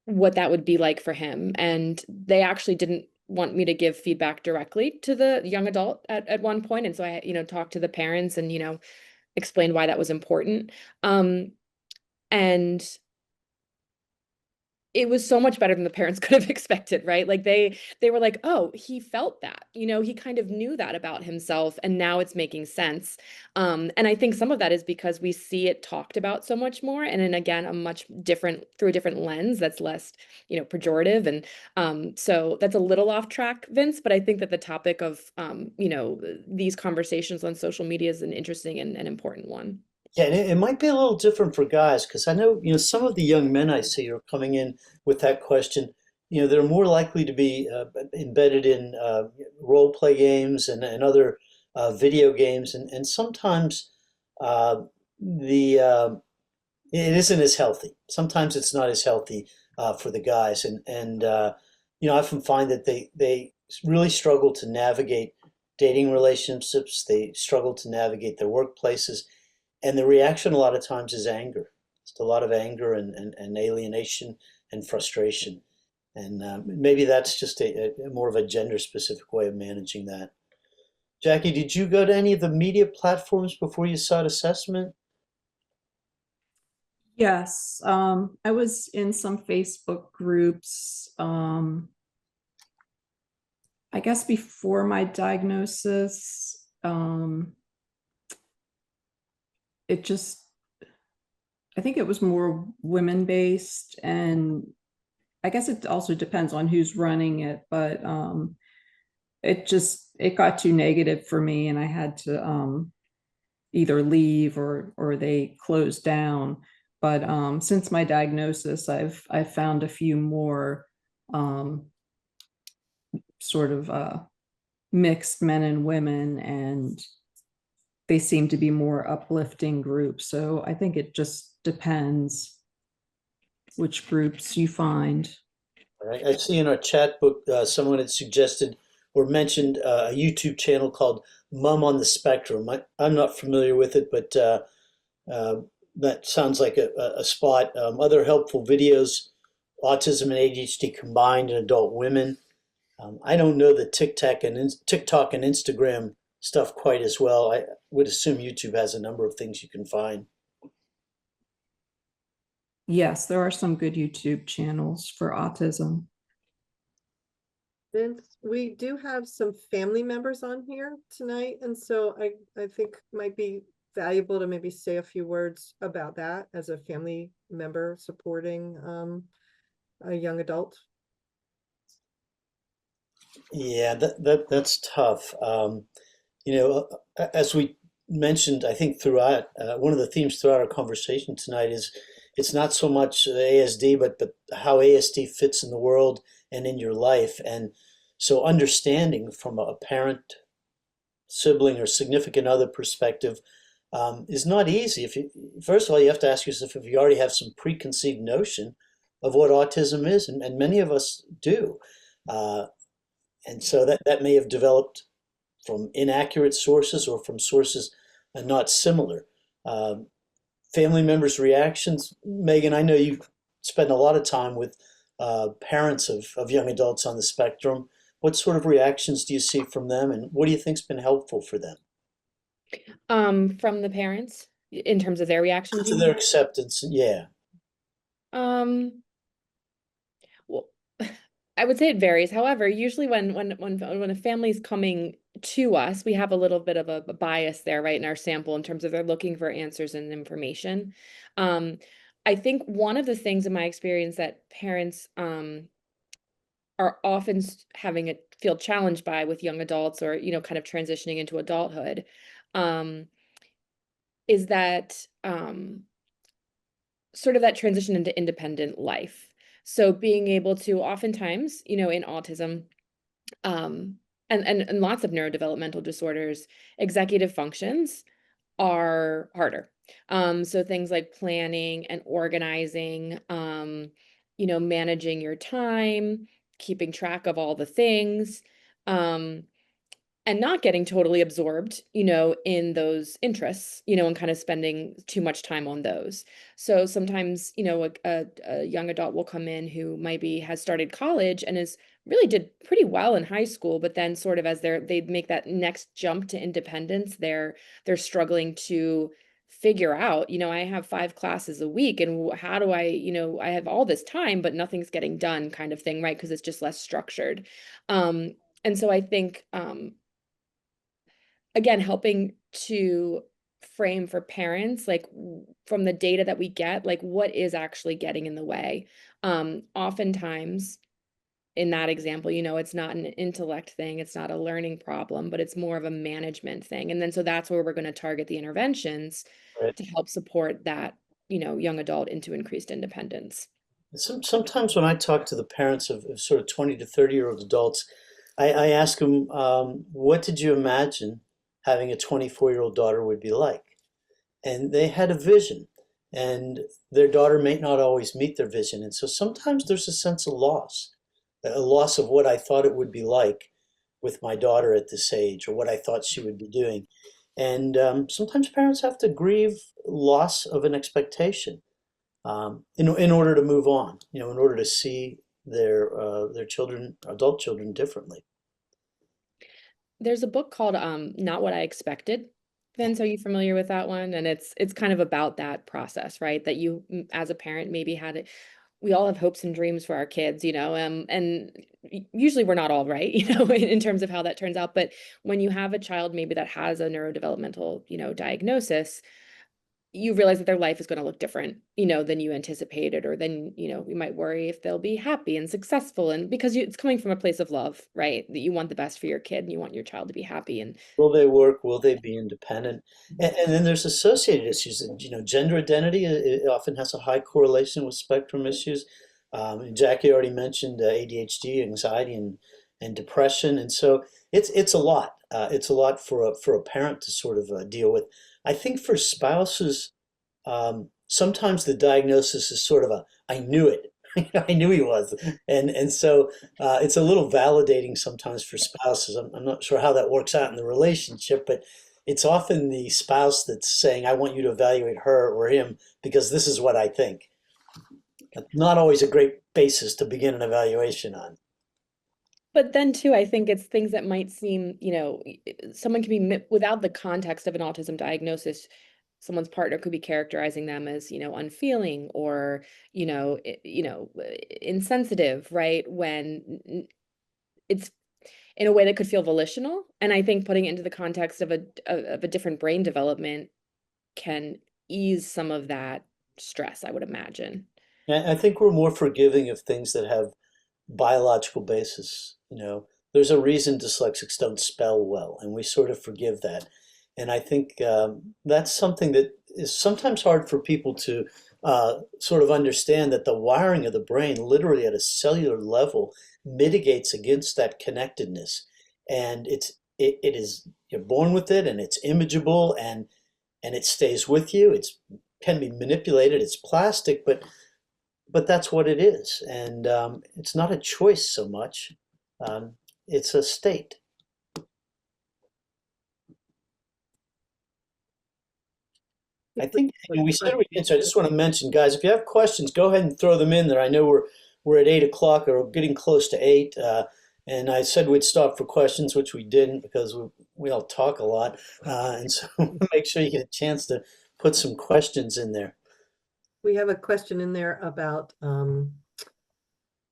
what that would be like for him. And they actually didn't want me to give feedback directly to the young adult at one point. And so I, talked to the parents and, explained why that was important. And it was so much better than the parents could have expected, right? Like they were like, "Oh, he felt that. He kind of knew that about himself, and now it's making sense." And I think some of that is because we see it talked about so much more, and then again, through a different lens that's less, pejorative. And so that's a little off track, Vince, but I think that the topic of these conversations on social media is an interesting and important one. Yeah, and it might be a little different for guys because I know, some of the young men I see are coming in with that question. They're more likely to be embedded in role play games and other video games, and sometimes uh, the it isn't as healthy. Sometimes it's not as healthy for the guys, and I often find that they really struggle to navigate dating relationships. They struggle to navigate their workplaces, and the reaction a lot of times is anger. a lot of anger and alienation and frustration. And maybe that's just a more of a gender-specific way of managing that. Jackie, did you go to any of the media platforms before you sought assessment? Yes, I was in some Facebook groups, I guess before my diagnosis. It just, I think it was more women-based, and I guess it also depends on who's running it, but it got too negative for me, and I had to either leave or they closed down. But since my diagnosis, I've found a few more sort of mixed men and women, and they seem to be more uplifting groups. So I think it just depends which groups you find. All right. I see in our chat book, someone had suggested or mentioned a YouTube channel called Mom on the Spectrum. I'm not familiar with it, but that sounds like a spot. Other helpful videos, autism and ADHD combined in adult women. I don't know the TikTok and Instagram stuff quite as well. I would assume YouTube has a number of things you can find. Yes, there are some good YouTube channels for autism. Vince, we do have some family members on here tonight, and so I think it might be valuable to maybe say a few words about that as a family member supporting a young adult. Yeah, that's tough. As we mentioned, I think throughout one of the themes throughout our conversation tonight is it's not so much ASD, but how ASD fits in the world and in your life. And so understanding from a parent, sibling, or significant other perspective is not easy. First of all, you have to ask yourself if you already have some preconceived notion of what autism is, and many of us do. And so that may have developed from inaccurate sources or from sources not similar. Family members' reactions. Megan, I know you spend a lot of time with parents of young adults on the spectrum. What sort of reactions do you see from them, and what do you think's been helpful for them? From the parents in terms of their reaction, do To you their mean? acceptance, yeah. Well, I would say it varies. However, usually when a family's coming to us, we have a little bit of a bias there, right, in our sample in terms of they're looking for answers and information. I think one of the things in my experience that parents are often having a feel challenged by with young adults or, kind of transitioning into adulthood, is that sort of that transition into independent life. So being able to oftentimes, in autism, and lots of neurodevelopmental disorders, executive functions are harder. So things like planning and organizing, managing your time, keeping track of all the things, um, and not getting totally absorbed, in those interests, and kind of spending too much time on those. So sometimes, a young adult will come in who maybe has started college and is really did pretty well in high school, but then sort of as they make that next jump to independence, they're struggling to figure out, I have 5 classes a week, and how do I have all this time, but nothing's getting done, kind of thing, right? Because it's just less structured. And so I think, again, helping to frame for parents, like from the data that we get, like what is actually getting in the way. Oftentimes in that example, it's not an intellect thing, it's not a learning problem, but it's more of a management thing. And then so that's where we're going to target the interventions Right. to help support that, young adult into increased independence. Sometimes when I talk to the parents of sort of 20 to 30-year-old adults, I ask them, what did you imagine having a 24-year-old daughter would be like? And they had a vision, and their daughter may not always meet their vision. And so sometimes there's a sense of loss, a loss of what I thought it would be like with my daughter at this age, or what I thought she would be doing. And sometimes parents have to grieve loss of an expectation. in order to move on, in order to see their children, adult children, differently. There's a book called Not What I Expected. Vince, are you familiar with that one? And it's kind of about that process, right? That you, as a parent, maybe had it. We all have hopes and dreams for our kids, and usually we're not all right, in terms of how that turns out. But when you have a child maybe that has a neurodevelopmental, diagnosis, you realize that their life is going to look different, than you anticipated, or then, you might worry if they'll be happy and successful. And because it's coming from a place of love, right? That you want the best for your kid and you want your child to be happy. And will they work? Will they be independent? And then there's associated issues. Gender identity, it often has a high correlation with spectrum issues. Jackie already mentioned ADHD, anxiety, and depression. And so it's a lot. It's a lot for a parent to sort of deal with. I think for spouses, sometimes the diagnosis is sort of I knew it. I knew he was. And so it's a little validating sometimes for spouses. I'm not sure how that works out in the relationship, but it's often the spouse that's saying, I want you to evaluate her or him because this is what I think. Not always a great basis to begin an evaluation on. But then too, I think it's things that might seem, someone can be, without the context of an autism diagnosis, someone's partner could be characterizing them as, unfeeling or, insensitive, right? When it's in a way that could feel volitional. And I think putting it into the context of a different brain development can ease some of that stress, I would imagine. I think we're more forgiving of things that have biological basis. There's a reason dyslexics don't spell well, and we sort of forgive that. And I think that's something that is sometimes hard for people to sort of understand, that the wiring of the brain, literally at a cellular level, mitigates against that connectedness. And it is, you're born with it, and it's imageable, and it stays with you. It can be manipulated. It's plastic, but that's what it is. And it's not a choice so much. It's a state. I think we said we did, so I just want to mention, guys, if you have questions, go ahead and throw them in there. I know we're at 8 o'clock, or getting close to 8. And I said we'd stop for questions, which we didn't, because we all talk a lot. And so make sure you get a chance to put some questions in there. We have a question in there about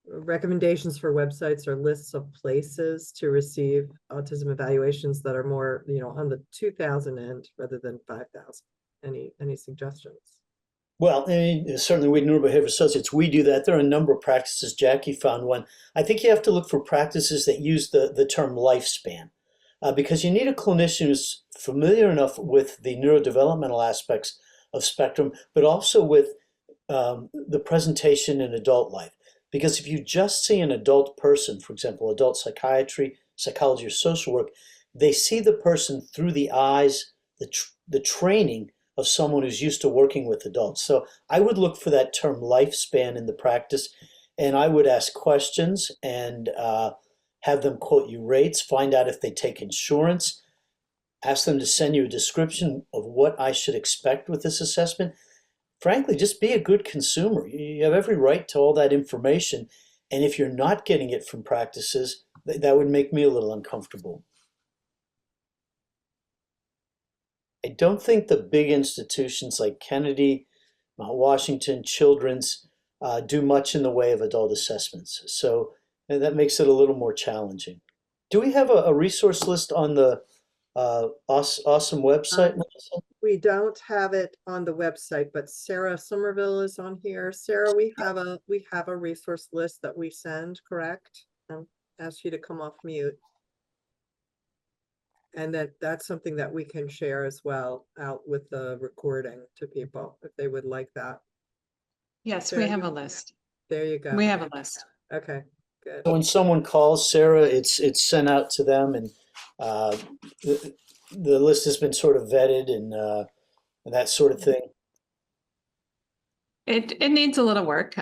recommendations for websites or lists of places to receive autism evaluations that are more, on the 2,000 end rather than 5,000. Any suggestions? Well, certainly we Neurobehavioral Associates, we do that. There are a number of practices. Jackie found one. I think you have to look for practices that use the term lifespan, because you need a clinician who's familiar enough with the neurodevelopmental aspects of spectrum, but also with the presentation in adult life. Because if you just see an adult person, for example, adult psychiatry, psychology, or social work, they see the person through the eyes, the training of someone who's used to working with adults. So I would look for that term lifespan in the practice, and I would ask questions and have them quote you rates, find out if they take insurance, ask them to send you a description of what I should expect with this assessment. Frankly, just be a good consumer. You have every right to all that information. And if you're not getting it from practices, that would make me a little uncomfortable. I don't think the big institutions like Kennedy, Mount Washington, Children's do much in the way of adult assessments. So that makes it a little more challenging. Do we have a resource list on the Awesome website, Melissa? We don't have it on the website, but Sarah Somerville is on here. Sarah, we have a resource list that we send, correct? I'll ask you to come off mute. And that's something that we can share as well out with the recording to people if they would like that. Yes, Sarah, we have a list. There you go. We have a list. Okay, good. So when someone calls Sarah, it's sent out to them, and the list has been sort of vetted and that sort of thing. It needs a little work.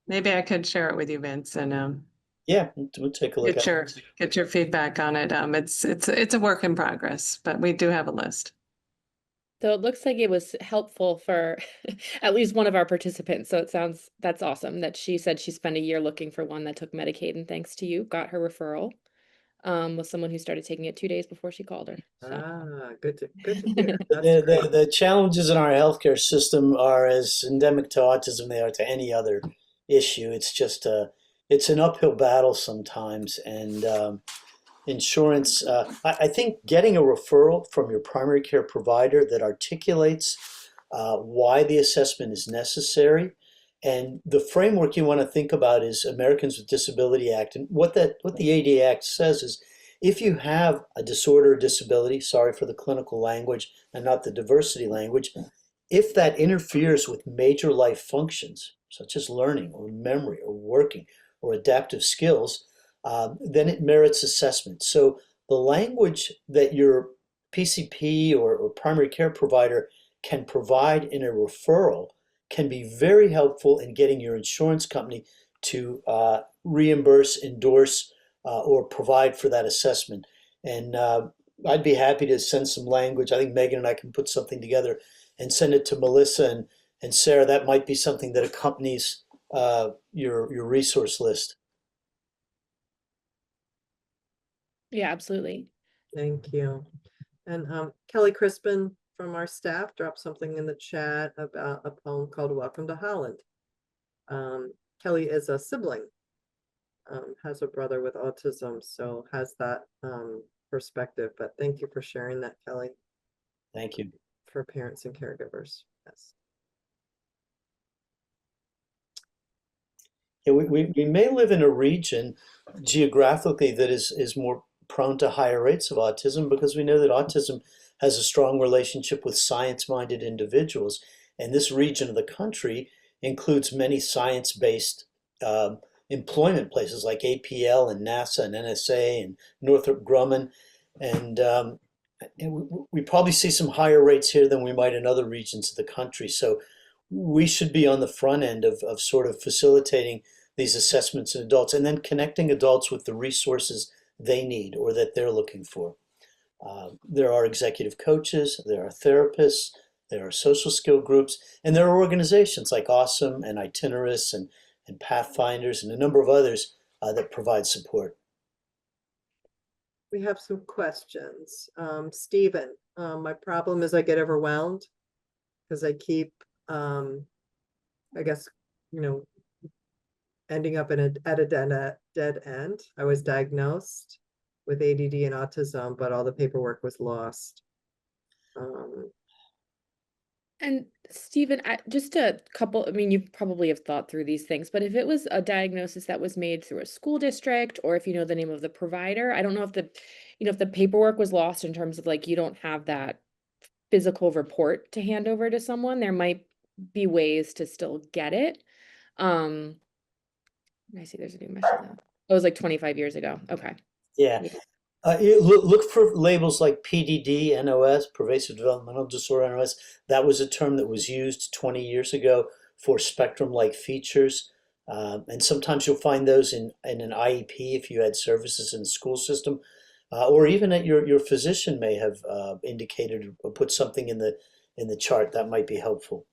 Maybe I could share it with you, Vince, and Yeah, we'll take a look at it. get your feedback on it. It's a work in progress, but we do have a list. So it looks like it was helpful for at least one of our participants. So that's awesome that she said she spent a year looking for one that took Medicaid, and thanks to you, got her referral with someone who started taking it 2 days before she called her. So. Ah, good to hear. That's The, great. the challenges in our healthcare system are as endemic to autism they are to any other issue. It's just it's an uphill battle sometimes, and insurance. I think getting a referral from your primary care provider that articulates why the assessment is necessary, and the framework you want to think about is Americans with Disability Act, and what the ADA Act says is, if you have a disorder or disability, sorry for the clinical language and not the diversity language, if that interferes with major life functions, such as learning or memory or working or adaptive skills, then it merits assessment. So the language that your PCP or primary care provider can provide in a referral can be very helpful in getting your insurance company to reimburse, endorse, or provide for that assessment. And I'd be happy to send some language. I think Meghan and I can put something together and send it to Melissa and Sarah. That might be something that accompanies your resource list. Yeah, absolutely. Thank you. And Kelly Crispin from our staff dropped something in the chat about a poem called Welcome to Holland. Kelly is a sibling, has a brother with autism, so has that perspective. But thank you for sharing that, Kelly, Thank you. for parents and caregivers. Yes. Yeah, we may live in a region geographically that is more prone to higher rates of autism, because we know that autism has a strong relationship with science-minded individuals. And this region of the country includes many science-based employment places like APL and NASA and NSA and Northrop Grumman. And we probably see some higher rates here than we might in other regions of the country. So we should be on the front end of sort of facilitating these assessments in adults, and then connecting adults with the resources they need or that they're looking for. There are executive coaches, there are therapists, there are social skill groups, and there are organizations like Awesome and Itinerus and Pathfinders and a number of others that provide support. We have some questions. Stephen, my problem is I get overwhelmed because I keep, I guess, ending up at a dead end. I was diagnosed with ADD and autism, but all the paperwork was lost. And Stephen, just a couple, I mean, you probably have thought through these things, but if it was a diagnosis that was made through a school district, or if you know the name of the provider, I don't know if if the paperwork was lost in terms of like, you don't have that physical report to hand over to someone, there might be ways to still get it. I see there's a new message now. It was like 25 years ago. Okay. Yeah. Yeah. Look for labels like PDD, NOS, pervasive developmental disorder, NOS. That was a term that was used 20 years ago for spectrum-like features. And sometimes you'll find those in an IEP if you had services in the school system, or even at your physician may have indicated or put something in the chart that might be helpful.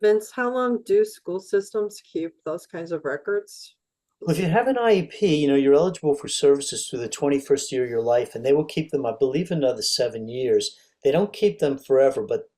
Vince, how long do school systems keep those kinds of records? Well, if you have an IEP, you're eligible for services through the 21st year of your life, and they will keep them, I believe, another 7 years. They don't keep them forever, but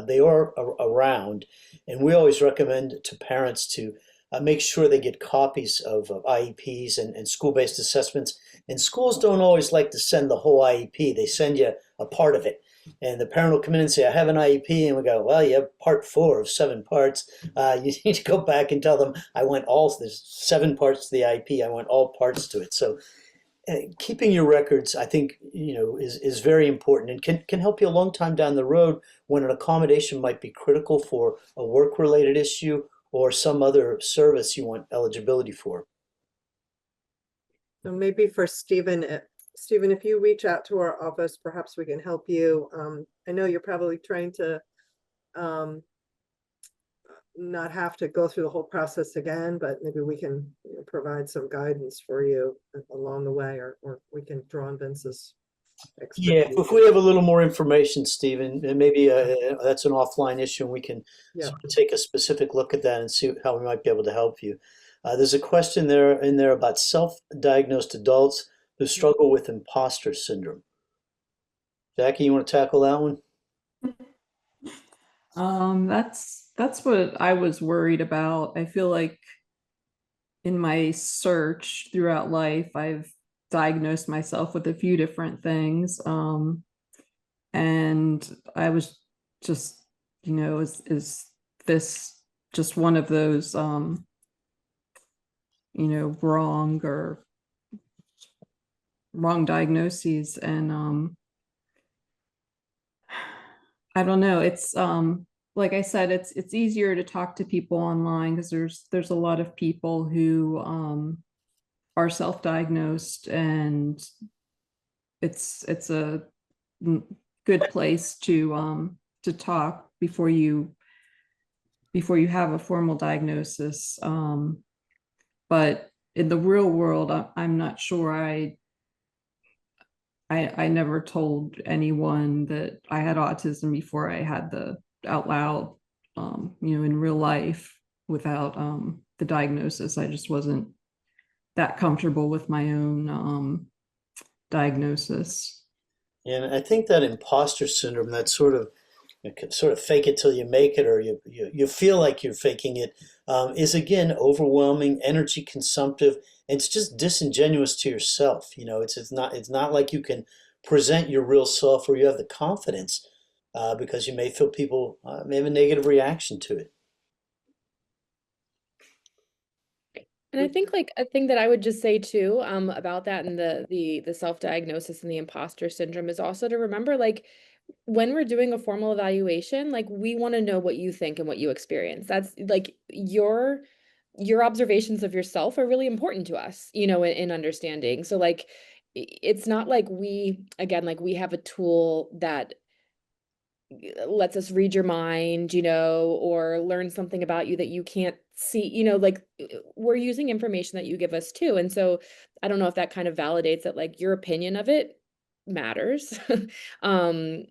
they are around. And we always recommend to parents to make sure they get copies of IEPs and school-based assessments. And schools don't always like to send the whole IEP. They send you a part of it. And the parent will come in and say, I have an IEP. And we go, well, you have part 4 of 7 parts. You need to go back and tell them, there's 7 parts to the IEP. I want all parts to it. So keeping your records, I think, is very important, and can help you a long time down the road when an accommodation might be critical for a work-related issue or some other service you want eligibility for. So maybe for Stephen, if you reach out to our office, perhaps we can help you. I know you're probably trying to not have to go through the whole process again, but maybe we can provide some guidance for you along the way, or we can draw on Vince's Yeah, if we have a little more information, Stephen, and maybe that's an offline issue, and we can Yeah. sort of take a specific look at that and see how we might be able to help you. There's a question in there about self-diagnosed adults who struggle with imposter syndrome. Jackie, you want to tackle that one? That's what I was worried about. I feel like in my search throughout life, I've diagnosed myself with a few different things. And I was just, is this just one of those, wrong diagnoses? And I don't know. It's like I said, it's easier to talk to people online because there's a lot of people who are self-diagnosed, and it's a good place to talk before you have a formal diagnosis. But in the real world, I'm not sure. I never told anyone that I had autism before I had the out loud, in real life without the diagnosis. I just wasn't that comfortable with my own diagnosis. And I think that imposter syndrome, that sort of fake it till you make it, or you feel like you're faking it, is again overwhelming, energy consumptive. And it's just disingenuous to yourself. It's not like you can present your real self or you have the confidence, because you may feel people may have a negative reaction to it. And I think like a thing that I would just say too, about that and the self-diagnosis and the imposter syndrome is also to remember, like, when we're doing a formal evaluation, like, we want to know what you think and what you experience. That's like your observations of yourself are really important to us, in understanding. So like it's not like we have a tool that lets us read your mind, or learn something about you that you can't see, like we're using information that you give us too. And so I don't know if that kind of validates that, like, your opinion of it matters. And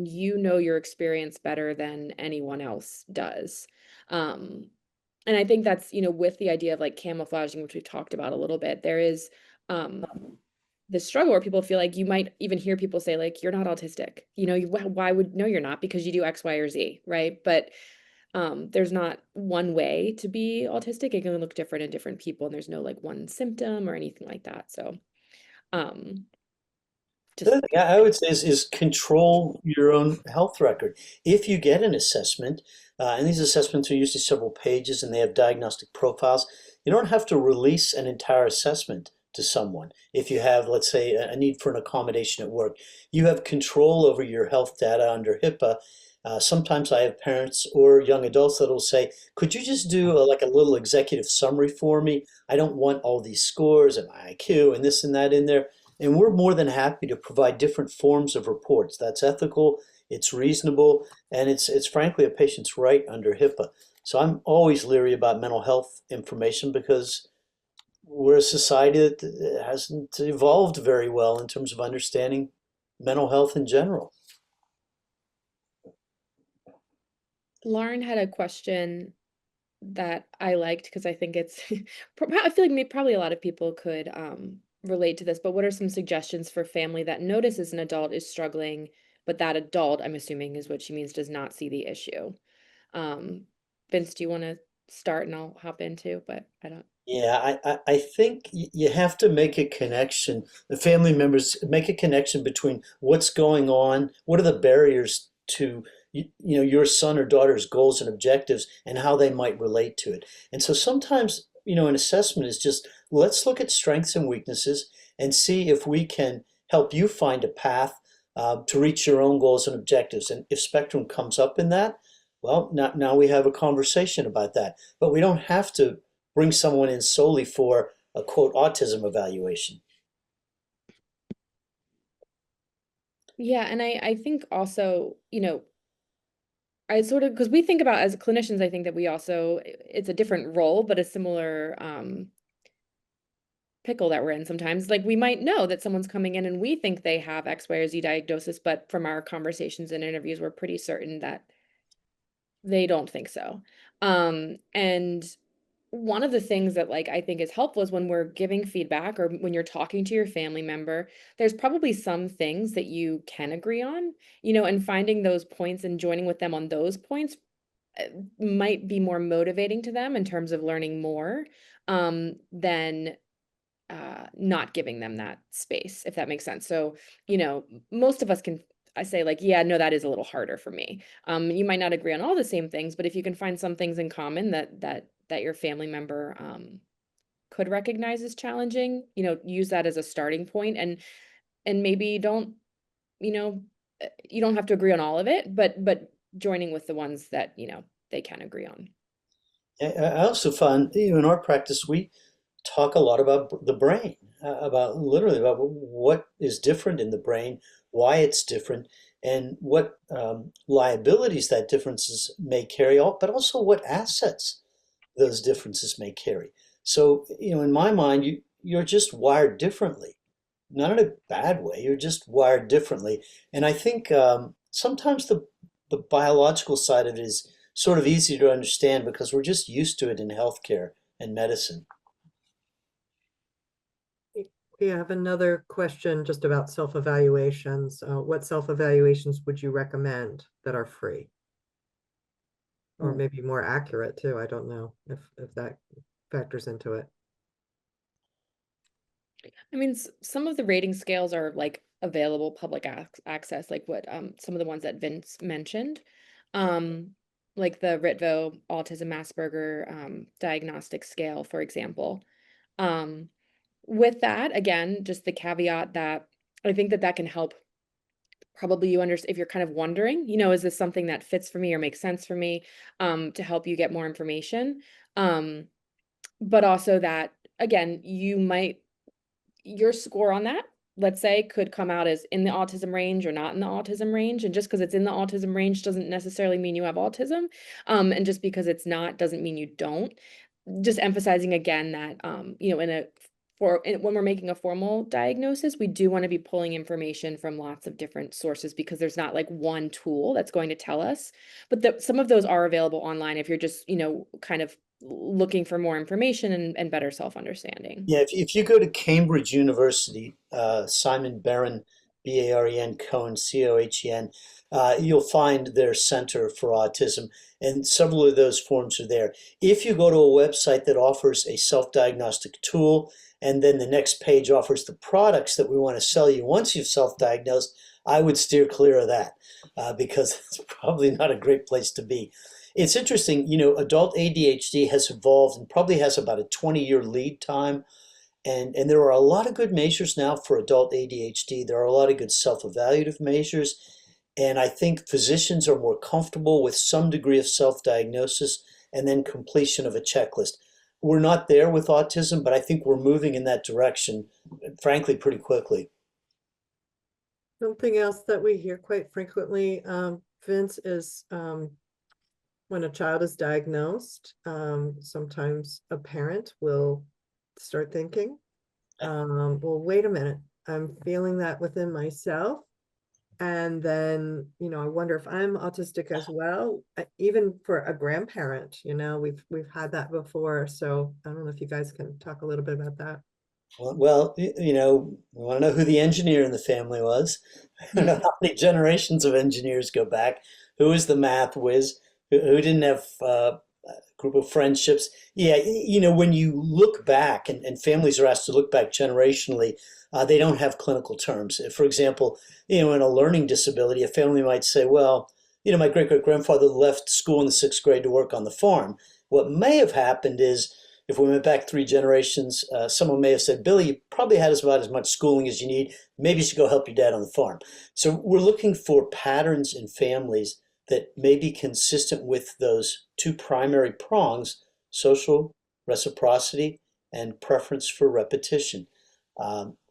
your experience better than anyone else does. And I think that's, with the idea of like camouflaging, which we've talked about a little bit, there is the struggle where people feel like, you might even hear people say like, you're not autistic, why would, no, you're not, because you do X, Y, or Z, right? But there's not one way to be autistic. It can look different in different people, and there's no like one symptom or anything like that. So The other thing I would say is control your own health record. If you get an assessment, and these assessments are usually several pages and they have diagnostic profiles, you don't have to release an entire assessment to someone. If you have, let's say, a need for an accommodation at work, you have control over your health data under HIPAA. Sometimes I have parents or young adults that will say, could you just do like a little executive summary for me? I don't want all these scores and my IQ and this and that in there. And we're more than happy to provide different forms of reports. That's ethical, it's reasonable, and it's frankly a patient's right under HIPAA. So I'm always leery about mental health information because we're a society that hasn't evolved very well in terms of understanding mental health in general. Lauren had a question that I liked because I think it's, I feel like probably a lot of people could relate to this, but what are some suggestions for family that notices an adult is struggling, but that adult, I'm assuming is what she means, does not see the issue? Vince, do you want to start and I'll hop in too, but I don't. Yeah, I think you have to make a connection. The family members make a connection between what's going on, what are the barriers to your son or daughter's goals and objectives, and how they might relate to it. And so sometimes an assessment is just, let's look at strengths and weaknesses and see if we can help you find a path to reach your own goals and objectives. And if spectrum comes up in that, well, now we have a conversation about that. But we don't have to bring someone in solely for a quote autism evaluation. Yeah, and I think also, I sort of, because we think about as clinicians, I think that we also, it's a different role, but a similar pickle that we're in sometimes. Like we might know that someone's coming in and we think they have X, Y, or Z diagnosis, but from our conversations and interviews, we're pretty certain that they don't think so. And one of the things that like I think is helpful is when we're giving feedback or when you're talking to your family member, there's probably some things that you can agree on, and finding those points and joining with them on those points might be more motivating to them in terms of learning more than not giving them that space, if that makes sense. So, most of us can, I say like, yeah, no, that is a little harder for me. You might not agree on all the same things, but if you can find some things in common that your family member could recognize as challenging, use that as a starting point, and maybe don't, you don't have to agree on all of it, but joining with the ones that, they can agree on. I also find, in our practice, we talk a lot about the brain, about literally about what is different in the brain, why it's different, and what liabilities that differences may carry out, but also what assets those differences may carry. So, in my mind, you're just wired differently, not in a bad way. You're just wired differently, and I think sometimes the biological side of it is sort of easy to understand because we're just used to it in healthcare and medicine. We have another question just about self-evaluations. What self-evaluations would you recommend that are free? Or maybe more accurate too. I don't know if that factors into it. I mean, some of the rating scales are like available public access, like what some of the ones that Vince mentioned, like the Ritvo Autism Asperger diagnostic scale, for example. With that, again, just the caveat that I think that can help. Probably you understand if you're kind of wondering, is this something that fits for me or makes sense for me, to help you get more information. But also that, again, your score on that, let's say, could come out as in the autism range or not in the autism range. And just because it's in the autism range doesn't necessarily mean you have autism. And just because it's not doesn't mean you don't. Just emphasizing again that, when we're making a formal diagnosis, we do want to be pulling information from lots of different sources because there's not like one tool that's going to tell us. But some of those are available online if you're just, kind of looking for more information and better self-understanding. Yeah, if you go to Cambridge University, Simon Baron, Baren Cohen, Cohen, you'll find their Center for Autism, and several of those forms are there. If you go to a website that offers a self-diagnostic tool, and then the next page offers the products that we want to sell you once you've self-diagnosed, I would steer clear of that because it's probably not a great place to be. It's interesting, adult ADHD has evolved and probably has about a 20-year lead time. And there are a lot of good measures now for adult ADHD. There are a lot of good self-evaluative measures. And I think physicians are more comfortable with some degree of self-diagnosis and then completion of a checklist. We're not there with autism, but I think we're moving in that direction, frankly, pretty quickly. Something else that we hear quite frequently, Vince, is when a child is diagnosed, sometimes a parent will start thinking, well, wait a minute, I'm feeling that within myself. And then, I wonder if I'm autistic as well, even for a grandparent, we've had that before. So I don't know if you guys can talk a little bit about that. Well, we want to know who the engineer in the family was. I don't know how many generations of engineers go back. Who was the math whiz? Who didn't have a group of friendships? Yeah, when you look back, and families are asked to look back generationally, they don't have clinical terms. For example, in a learning disability, a family might say, well, my great-great-grandfather left school in the 6th grade to work on the farm. What may have happened is, if we went back 3 generations, someone may have said, Billy, you probably had about as much schooling as you need. Maybe you should go help your dad on the farm. So we're looking for patterns in families that may be consistent with those 2 primary prongs: social reciprocity and preference for repetition.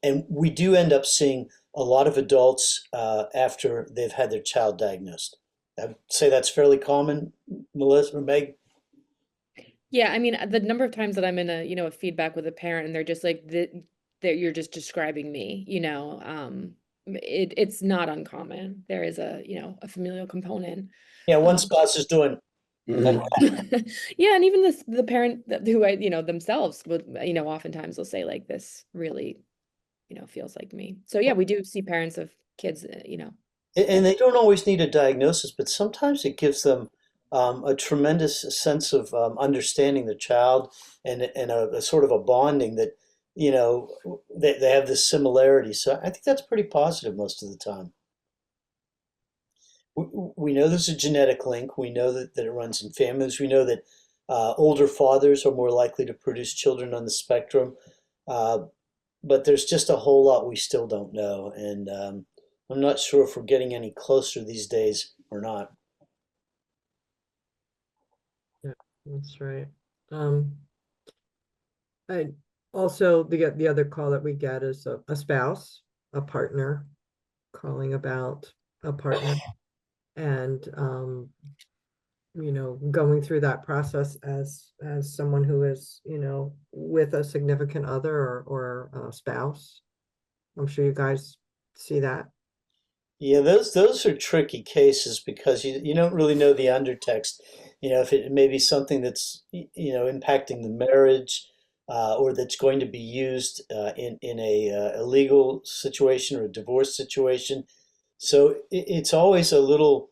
And we do end up seeing a lot of adults after they've had their child diagnosed. I'd say that's fairly common, Melissa or Meg. Yeah, I mean, the number of times that I'm in a feedback with a parent and they're just like, that you're just describing me, it's not uncommon. There is a familial component. Yeah, one Um, spouse is doing, Yeah, and even the parent who themselves would, oftentimes will say like this really, feels like me. So yeah, we do see parents of kids, and they don't always need a diagnosis, but sometimes it gives them a tremendous sense of understanding the child and a sort of a bonding that, they have this similarity. So I think that's pretty positive most of the time. We know there's a genetic link. We know that it runs in families. We know that older fathers are more likely to produce children on the spectrum. Uh, but there's just a whole lot we still don't know. And I'm not sure if we're getting any closer these days or not. Yeah, that's right. I also, the other call that we get is a spouse, a partner calling about a partner, and going through that process as someone who is, with a significant other or a spouse. I'm sure you guys see that. Yeah, those are tricky cases because you don't really know the undertext. If it may be something that's impacting the marriage, or that's going to be used in a legal situation or a divorce situation. So it's always a little.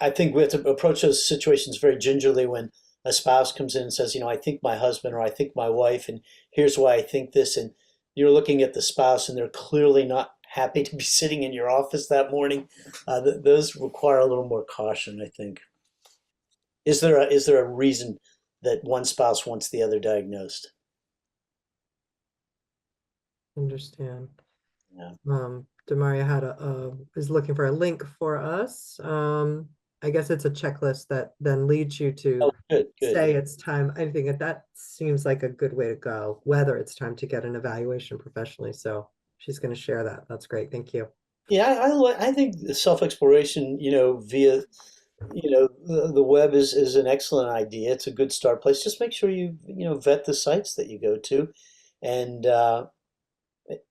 I think we have to approach those situations very gingerly when a spouse comes in and says, I think my husband or I think my wife, and here's why I think this, and you're looking at the spouse and they're clearly not happy to be sitting in your office that morning. Those require a little more caution, I think. Is there a reason that one spouse wants the other diagnosed? Understand. Yeah. Demaria is looking for a link for us. I guess it's a checklist that then leads you to Oh, good. say it's time. I think that seems like a good way to go, whether it's time to get an evaluation professionally. So she's going to share that. That's great. Thank you. Yeah, I think self-exploration, via, the web is an excellent idea. It's a good start place. Just make sure you vet the sites that you go to. And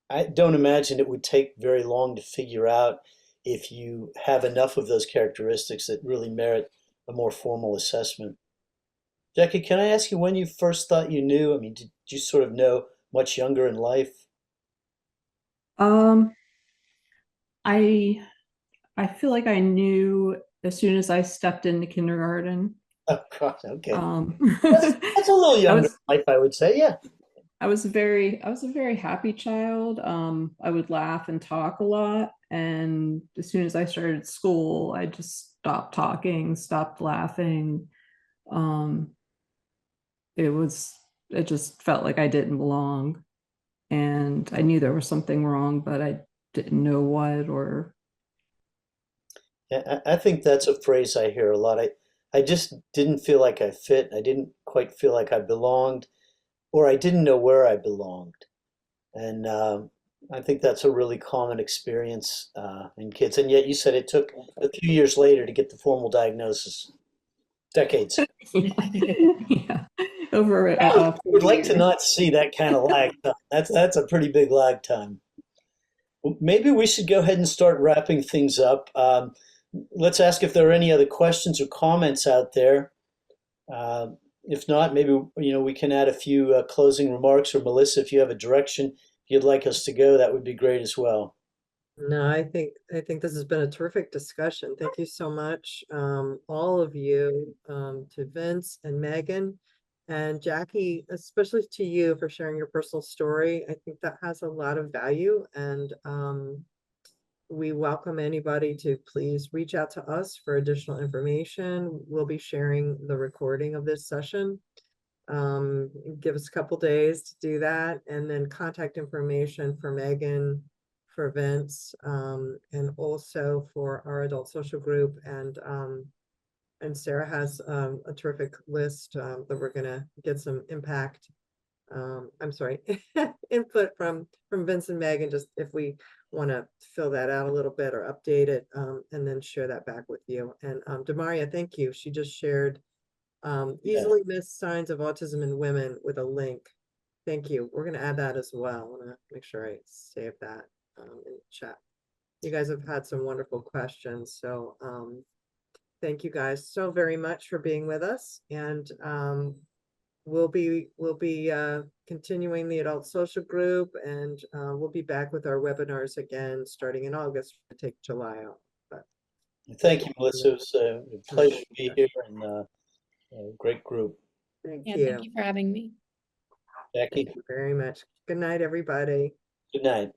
I don't imagine it would take very long to figure out if you have enough of those characteristics that really merit a more formal assessment. Jackie, can I ask you when you first thought you knew? I mean, did you sort of know much younger in life? Um, I I feel like I knew as soon as I stepped into kindergarten. Oh, God, okay. Um, That's a little I younger was in life, I would say. Yeah. I was a very happy child. I would laugh and talk a lot, and as soon as I started school, I just stopped talking, stopped laughing. Um, it just felt like I didn't belong, and I knew there was something wrong, but I didn't know what or Yeah, I think that's a phrase I hear a lot. I just didn't feel like I fit. I didn't quite feel like I belonged, or I didn't know where I belonged. And I think that's a really common experience in kids. And yet you said it took a few years later to get the formal diagnosis. Decades. yeah, over I would 4 like to years. not see that kind of lag time. That's a pretty big lag time. Well, maybe we should go ahead and start wrapping things up. Let's ask if there are any other questions or comments out there. Uh, if not, maybe we can add a few closing remarks. Or Melissa, if you have a direction you'd like us to go, that would be great as well. No, I think this has been a terrific discussion. Thank you so much, all of you, to Vince and Megan and Jackie, especially to you for sharing your personal story. I think that has a lot of value, and we welcome anybody to please reach out to us for additional information. We'll be sharing the recording of this session. Give us a couple days to do that, and then contact information for Megan, for Vince, and also for our adult social group. And Sarah has a terrific list that we're gonna get some impact. I'm sorry, input from Vince and Megan, just if we want to fill that out a little bit or update it, and then share that back with you. And Demaria, thank you. She just shared Yeah. easily missed signs of autism in women with a link. Thank you. We're gonna add that as well. I wanna make sure I save that in the chat. You guys have had some wonderful questions, so thank you guys so very much for being with us, and we'll be continuing the adult social group, and we'll be back with our webinars again starting in August to take July off. But Thank you, Melissa. It was a pleasure to be here, and a great group. thank Yeah, you. thank you for having me. Jackie, Thank you very much. Good night, everybody. good night.